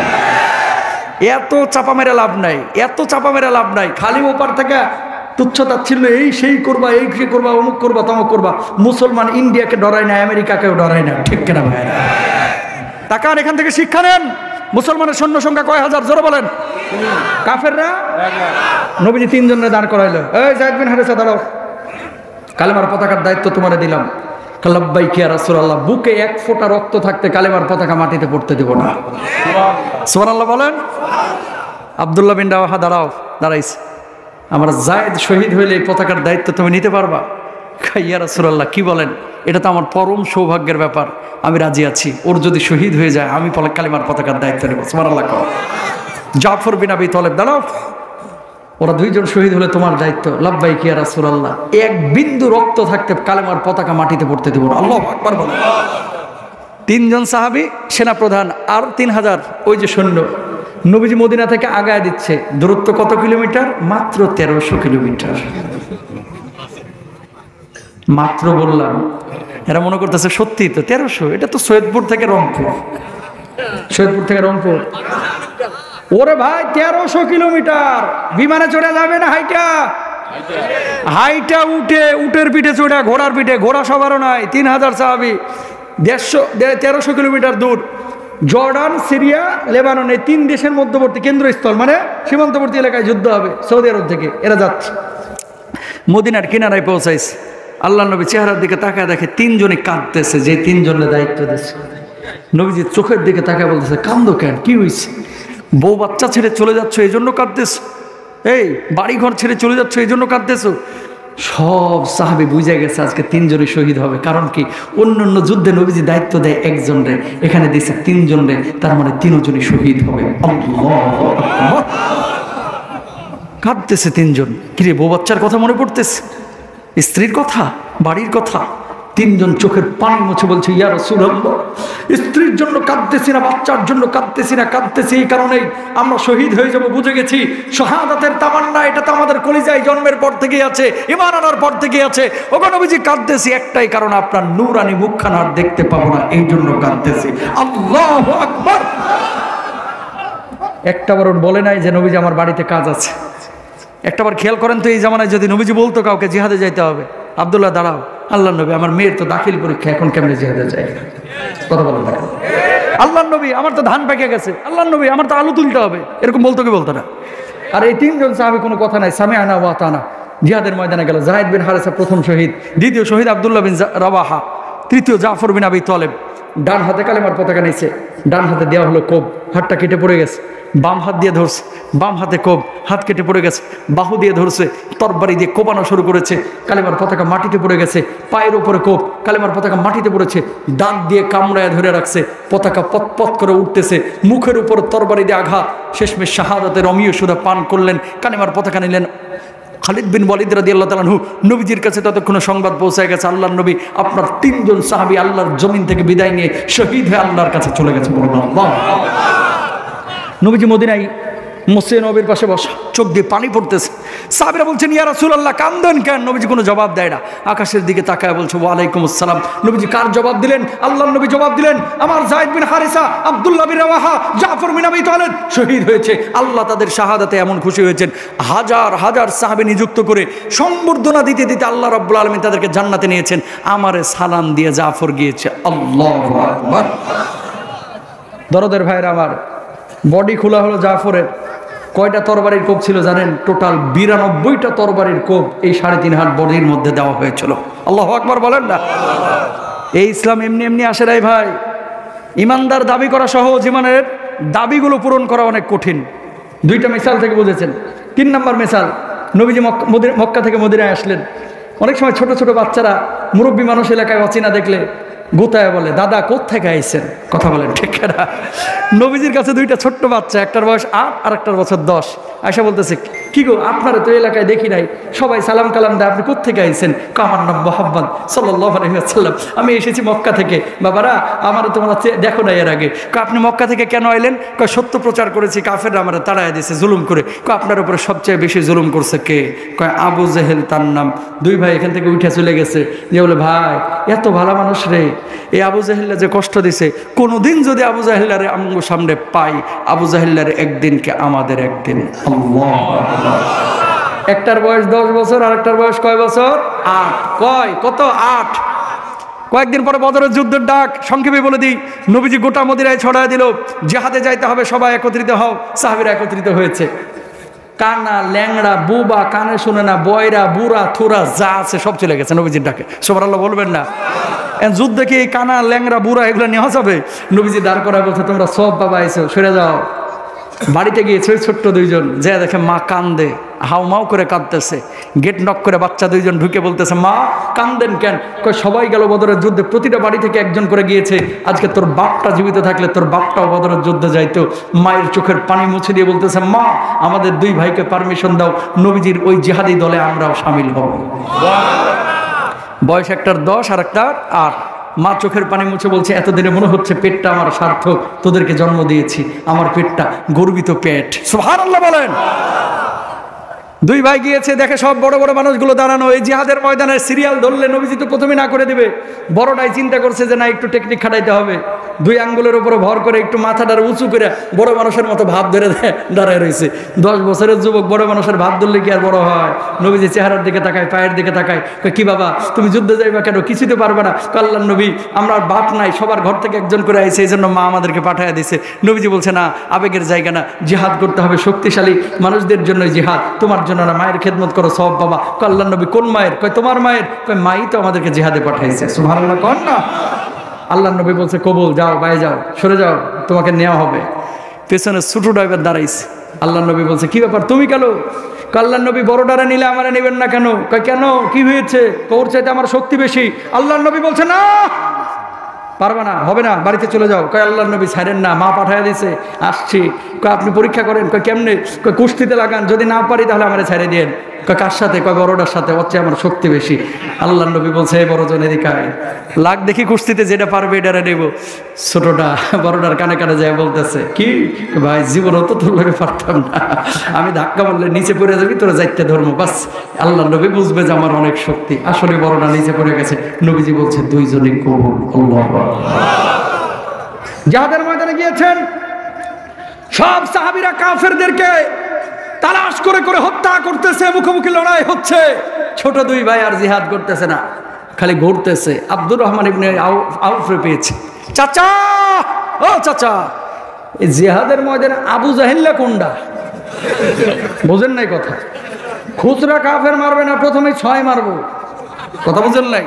এত চাপা মেরে লাভ নাই, এত চাপা মেরে লাভ নাই। খালি ওপার থেকে তুচ্ছতা ছিল, এই সেই করবা, এই করবা, অমুক করবা, তমুক করবা। মুসলমান ইন্ডিয়াকে ডরায় না, আমেরিকাকেও ডরায় না, ঠিক কিনা ভাই? তাকান, এখান থেকে শিক্ষা নেন। মুসলমানের সৈন্য সংখ্যা কয় হাজার? জোরে বলেন। কাফেররা? নবীজি 3 জনের দাঁড় করাইলো, এই যায়েদ বিন হারেসা দাঁড়াও, কালেমার পতাকার দায়িত্ব তোমারে দিলাম। লাব্বাইক ইয়া রাসূলুল্লাহ। বুকে 1 ফোঁটা রক্ত থাকতে কালেমার পতাকা মাটিতে পড়তে দেব না। সুবহানাল্লাহ বলেন। আব্দুল্লাহ বিন রাওয়াহা দাঁড়াও, দাঁড়াইছে। আমার যায়েদ শহীদ হইলে এই পতাকার দায়িত্ব তুমি নিতে পারবা? ইয়া রাসূলুল্লাহ, কি বলেন? এটা তো আমার পরম সৌভাগ্যের ব্যাপার, আমি রাজি আছি। ওর যদি শহীদ হয়ে যায়, আমি কালেমার পতাকার দায়িত্ব নেব। সুবহানাল্লাহ। জাফর বিন আবি তালেব, দাঁড়াও, ওরা 2 জন শহীদ হলে তোমার দায়িত্ব। লাব্বাইক ইয়া রাসূলুল্লাহ। 1 বিন্দু রক্ত থাকতে কালেমার পতাকা মাটিতে পড়তে দেব না। আল্লাহু আকবার বলেন। 3 জন সাহাবী, সেনাপ্রধান, আর 3000 ওই যে সৈন্য। নবীজি মদিনা থেকে আগায় দিচ্ছে। দূরত্ব কত কিলোমিটার? মাত্র 1300 কিলোমিটার। মাত্র বললাম, এরা মনে করতেছে সত্যি তো 1300, এটা তো সৈয়দপুর থেকে রংপুর। সৈয়দপুর থেকে রংপুর, ওরে ভাই 1300 কিলোমিটার। বিমানে চড়ে যাবে না হাইটা? হাইটা উঠে, উটের পিঠে চড়ে, ঘোড়ার পিঠে। ঘোড়া সবারও নয়। 3000 সাহাবী, 1300 কিলোমিটার দূর। জর্ডান, সিরিয়া, লেবানন, এই 3 দেশের মধ্যবর্তী কেন্দ্রস্থল, মানে সীমান্তবর্তী এলাকায় যুদ্ধ হবে। সৌদি আরব থেকে এরা যাচ্ছে। মদিনার কিনারায় পৌঁছাইছে। আল্লাহ নবী চেহারার দিকে তাকায় দেখে 3 জনই কাঁদতেছে, যে 3 জনের দায়িত্ব দিয়েছে। নবীজি চোখের দিকে তাকায় বলতেছে, কান্দো কেন? কি হয়েছে? বউ বাচ্চা ছেড়ে চলে যাচ্ছ এই জন্য কাঁদতেছ? এই বাড়িঘর ছেড়ে চলে যাচ্ছ এই জন্য কাঁদতেছ? সব সাহাবী বুঝে গেছে আজকে 3 জনই শহীদ হবে। কারণ কি? অন্য যুদ্ধে নবীজি দায়িত্ব দেয় 1 জনরে, এখানে দিয়েছে 3 জনরে, তার মানে 3 জনই শহীদ হবে। আল্লাহু আকবার। কাঁদতেছে 3 জন। কিরে, বউ বাচ্চার কথা মনে পড়তেছে, স্ত্রীর কথা, বাড়ির কথা। 3 জন চোখের পানি মুছে বলছে, ইয়া রাসূলুল্লাহ, স্ত্রীর জন্য কাঁদতেছি না, বাচ্চার জন্য কাঁদতেছি না, কাঁদতেছি এই কারণেই আমরা শহীদ হয়ে যাব। বুঝে গেছি শাহাদাতের তামান্না এটা তো আমাদের কলিজায় জন্মের পর থেকেই আছে, ঈমান আনার পর থেকেই আছে। ওগো নবীজি, কাঁদতেছি একটাই কারণ, আপনার নূরানি মুখখানা আর দেখতে পাবো না, এই জন্য কাঁদতেছি। আল্লাহু আকবার। একটাবার বলে নাই যে নবীজি আমার বাড়িতে কাজ আছে। একটাবার খেয়াল করেন তো, এই জামানায় যদি নবীজি বলতো কাউকে জিহাদে যাইতে হবে, আব্দুল্লাহ দাঁড়াও, আল্লাহ নবী, আমার মেয়ের তো দাখিল পরীক্ষা, এখন কেমনে জিহাদে যায়? কথা বলেন না। আল্লাহ নবী, আমার তো ধান পেকে গেছে, আল্লাহ নবী, আমার তো আলু তুলতে হবে, এরকম বলতো কি বলতো না? আর এই 3 জন সাহাবী কোনো কথা নাই, সামিআনা ওয়া আতানা। জিহাদের ময়দানে গেল। যায়েদ বিন হারেসা প্রথম শহীদ, দ্বিতীয় শহীদ আব্দুল্লাহ বিন রাওয়াহা, তৃতীয় জাফর বিন আবি তালেব। ডান হাতে কালেমার পতাকা নিয়েছে, ডান হাতে দেওয়া হলো কোপ, হাতটা কেটে পড়ে গেছে। বাম হাত দিয়ে ধরছে, বাম হাতে কোপ, হাত কেটে পড়ে গেছে। বাহু দিয়ে ধরছে, তরবারি দিয়ে কোপানো শুরু করেছে, কালেমার পতাকা মাটিতে পড়ে গেছে। পায়ের উপরে কোপ, কালেমার পতাকা মাটিতে পড়েছে। দাঁত দিয়ে কামড়ায় ধরে রাখছে, পতাকা পথ করে উঠতেছে। মুখের উপর তরবারি দিয়ে আঘাত, শেষমেশ শাহাদাতের অমীয় সুধা পান করলেন, কালেমার পতাকা নিলেন। খালিদ বিন ওয়ালিদ রাদিয়াল্লাহু তাআলা আনহু, নবীজির কাছে ততক্ষণে সংবাদ পৌঁছায় গেছে, আল্লাহর নবী আপনার 3 জন সাহাবী আল্লাহর জমিন থেকে বিদায় নিয়ে শহীদ হয়ে আল্লাহর কাছে চলে গেছে। বলুন আল্লাহ। নবীজি মদিনায় মসজিদে নবীর পাশে বসা, চোখ দিয়ে পানি পড়তেছে। সাহাবীরা বলছেন, ইয়া রাসূলুল্লাহ, কান্দেন কেন? নবীজি কোনো জবাব দেয় না, আকাশের দিকে তাকায় বলছে, ওয়া আলাইকুম আসসালাম। নবীজি কার জবাব দিলেন? আল্লাহর নবী জবাব দিলেন, আমার যায়েদ বিন হারেসা, আব্দুল্লাহ বিন রাওয়াহা, জাফর বিন আবি তালেব শহীদ হয়েছে। আল্লাহ তাদের শাহাদাতে এমন খুশি হয়েছেন, হাজার হাজার সাহাবী নিযুক্ত করে সম্বর্ধনা দিতে দিতে আল্লাহ রাব্বুল আলামিন তাদেরকে জান্নাতে নিয়েছেন। আমারে সালাম দিয়ে জাফর গিয়েছে। আল্লাহু আকবার। দরদের ভাইরা আমার, বডি খোলা হলো জাফরের। কয়টা তরবারির কোপ ছিল জানেন? টোটাল 92টা তরবারির কোপ এই 3.5 হাত বডির মধ্যে দেওয়া হয়েছিল। আল্লাহু আকবার বলেন না। এই ইসলাম এমনি এমনি আসে নাই ভাই। ইমানদার দাবি করা সহজ, ইমানের দাবিগুলো পূরণ করা অনেক কঠিন। 2টা মিসাল থেকে বুঝেছেন। 3 নম্বর মিসাল, নবীজি মক্কা থেকে মদিনায় আসলেন। অনেক সময় ছোট ছোট বাচ্চারা মুরব্বী মানুষ এলাকায় অচেনা দেখলে গোতায় বলে, দাদা কোত্থেকে আইছেন? কথা বলেন ঠিক না? নবীজির কাছে 2টা ছোট্ট বাচ্চা, একটার বয়স 8 আর একটার বছর 10। আয়সা বলতেছে, কি গো আপনারা তো এলাকায় দেখি নাই, সবাই সালাম কালাম দেয়, আপনি কোত্থেকে আইছেন? আমার নাম মোহাম্মদ সাল্লাল্লাহু আলাইহি ওয়াসাল্লাম, আমি এসেছি মক্কা থেকে। বাবারা আমার তোমরা দেখো না এর আগে। আপনি মক্কা থেকে কেন আইলেন? সত্য প্রচার করেছি, কাফেররা আমার তাড়ায় দিয়েছে জুলুম করে। আপনার উপরে সবচেয়ে বেশি জুলুম করছে কে? আবু জেহেল তার নাম। 2 ভাই এখান থেকে উঠে চলে গেছে, যে বলে ভাই এত ভালো মানুষ রে, এই আবু জাহিল্লা যে কষ্ট দিছে, কোনোদিন যদি আবু জাহিল্লারে আমগো সামনে পাই, আবু জাহিল্লারে একদিনকে আমাদের একদিন। একটার বয়স 10 বছর আর একটার বয়স কয় বছর? 8। কত? 8। কয়েকদিন পরে বদরের যুদ্ধের ডাক। সংক্ষেপে বলে দিই, নবীজি গোটা মদিনায় ছড়ায় দিল, জিহাদে যাইতে হবে, সবাই একত্রিত হও। সাহাবীরা একত্রিত হয়েছে। কানা ল্যাংড়া বুবা, কানে শুনে না, বয়রা বুড়া থুরা যা আছে সব চলে গেছে নবীজির ডাকে। সুবহানাল্লাহ বলবেন না? যুদ্ধে কি কানা ল্যাংড়া বুড়া এগুলো নেওয়া যাবে? নবীজি দাঁড় করা বলছে, তোমরা সব বাবা আইছো, সরে যাও। বাড়িতে গিয়েছে ওই ছোট্ট 2জন, যে দেখে মা কান্দে, হাউমাউ করে কাঁদতেছে। গেট নক করে বাচ্চা 2জন ঢুকে বলতেছে, মা কান্দেন কেন? সবাই গেল বদরের যুদ্ধে, প্রতিটা বাড়ি থেকে একজন করে গিয়েছে। আজকে তোর বাপটা জীবিত থাকলে তোর বাপটাও বদরের যুদ্ধে যাইতো। মায়ের চোখের পানি মুছে দিয়ে বলতেছে, মা আমাদের 2 ভাইকে পারমিশন দাও, নবীজির ওই জিহাদি দলে আমরাও সামিল হব। বয়স একটার 10 আর একটার 8। মা চোখের পানি মুছে বলছে, এতদিনে মনে হচ্ছে পেটটা আমার সার্থক, তোদেরকে জন্ম দিয়েছি, আমার পেটটা গর্বিত পেট। সুবহানাল্লাহ বলেন। 2 ভাই গিয়েছে, দেখে সব বড় বড় মানুষগুলো দাঁড়ানো। এই জিহাদের ময়দানের সিরিয়াল ধরলে নবীজি তো প্রথমে না করে দিবে। বড়টাই চিন্তা করছে যে না, একটু টেকনিক খাটাইতে হবে। 2 আঙ্গুলের উপরে ভর করে একটু মাথাটার উঁচু করে বড় মানুষের মতো ভাব ধরে দাঁড়ায় রয়েছে। 10 বছরের যুবক বড় মানুষের ভাব ধরলে কি আর বড় হয়? নবীজি চেহারার দিকে তাকায়, পায়ের দিকে তাকায়, কি বাবা তুমি যুদ্ধে যাইবা কেন? কিছুতে পারবে না। আল্লাহর নবী, আমরা বাপ নাই, সবার ঘর থেকে একজন করে আইছে, এই জন্য মা আমাদেরকে পাঠায় দিছে। নবীজি বলছে, না, আবেগের জায়গা না, জিহাদ করতে হবে শক্তিশালী মানুষদের জন্য জিহাদ, তোমার জন্য না। মায়ের খেদমত করো সব বাবা। আল্লাহর নবী, কোন মায়ের? তোমার মায়ের। মাই তো আমাদেরকে জিহাদে পাঠাইছে। সুবহানাল্লাহ কোন না? আল্লাহর নবী বলছে, কবুল, যাও বাইরে যাও, সরে যাও, তোমাকে নেওয়া হবে। পেছনে ছোট ড্রাইভার দাঁড়াইছে। আল্লাহর নবী বলছে, কি ব্যাপার, তুমি কেন? আল্লাহর নবী, বড়টারে নিলে আমারে নেবেন না কেন? কেন, কি হয়েছে? ওর চাইতে আমার শক্তি বেশি। আল্লাহর নবী বলছে, না পারবা না, হবে না, বাড়িতে চলে যাও। আল্লাহর নবী ছাড়েন না, মা পাঠায় দিছে, আসছি। আপনি পরীক্ষা করেন। কেমনে? কুস্তিতে লাগান, যদি না পারি তাহলে আমারে ছেড়ে দিয়েন। কার সাথে? বড়টার সাথে, হচ্ছে আমার শক্তি বেশি। আল্লাহর নবী বলছে, এই বড়জন এদিকে আয়, লাগ দেখি কুস্তিতে যেটা পারবে এটারে নেব। ছোটটা বড়টার কানে কানে যায় বলতেছে, কি ভাই, জীবনও তো তোর লোকে পারতাম না, আমি ধাক্কা মারলে নিচে পড়ে যাবি, তোরা যাইতে ধর্ম বাস। আল্লাহর নবী বুঝবে যে আমার অনেক শক্তি। আসলে বড়টা নিচে পড়ে গেছে। নবীজি বলছে, 2 জনই কবুল। জিহাদের ময়দানে গিয়েছেন, সব সাহাবীরা কাফেরদেরকে তালাশ করে করে হত্যা করতেছে, মুখোমুখি লড়াই হচ্ছে। ছোট 2 ভাই আর জিহাদ করতেছে না, খালি ঘুরতেছে। আব্দুর রহমান ইবনে আউফরে পেয়েছে। চাচা, ও চাচা, এই জিহাদের ময়দানে আবু জাহিল্লা কোনটা? বুঝেন নাই কথা? খুচরা কাফের মারবে না, প্রথমে 6 মারবো। কথা বুঝেন নাই?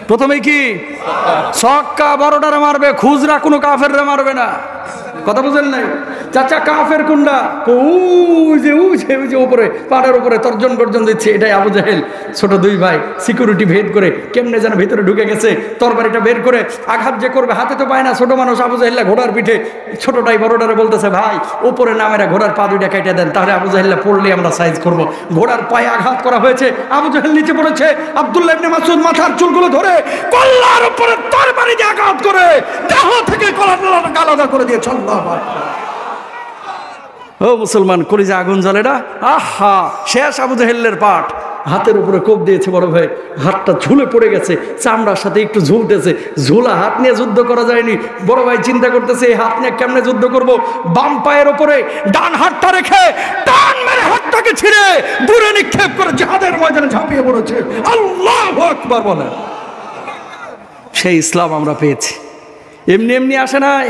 প্রথমে কি ছক্কা বড়টারে মারবে, খুচরা কোনো কাফেররে মারবে না। কথা বুঝেন নাই? চাচা কাফের কোনটা? ওই যে উপরে পাহাড়ের উপরে তর্জন গর্জন দিচ্ছে, এটাই আবু জাহেল। ছোট 2 ভাই সিকিউরিটি ভেদ করে কেমনে যেন ভিতরে ঢুকে গেছে, তরবারিটা বের করে আঘাত যে করবে, হাতে তো পায় না। ছোট মানুষ আবু জাহেল্লা ঘোড়ার পিঠে, ছোটটাই বড়টারে বলতেছে, ভাই উপরে নামেরা ঘোড়ার পা 2টা কেটে দেন, তাহলে আবু জাহেল্লা পড়লে আমরা সাইজ করব। ঘোড়ার পায়ে আঘাত করা হয়েছে, আবু জাহেল নিচে পড়েছে। আব্দুল্লাহ ইবনে মাসউদ মাথার চুলগুলো ধরে কল্লার উপরে তরবারি দিয়ে আঘাত করে দেহ থেকে কলাটা আলাদা করে দিয়েছে। আল্লাহু আকবার। ও মুসলমান, কলিজা আগুন জ্বলে না? আহা, শেষ আবু জাহেলের পাঠ। হাতের উপরে কোপ দিয়েছে বড় ভাই, হাতটা ঝুলে পড়ে গেছে, চামড়ার সাথে একটু ঝুলতেছে। ঝোলা হাত নিয়ে যুদ্ধ করা যায়নি। বড় ভাই চিন্তা করতেছে, এই হাত নিয়ে কেমনে যুদ্ধ করব। বাম পায়ের উপরে ডান হাতটা রেখে ডান মেরে হাতটাকে ছিঁড়ে দূরে নিক্ষেপ করে জিহাদের ময়দানে ঝাঁপিয়ে পড়েছে। আল্লাহু আকবার বলেন। সেই ইসলাম আমরা পেয়েছি, এমনি এমনি আসে নাই।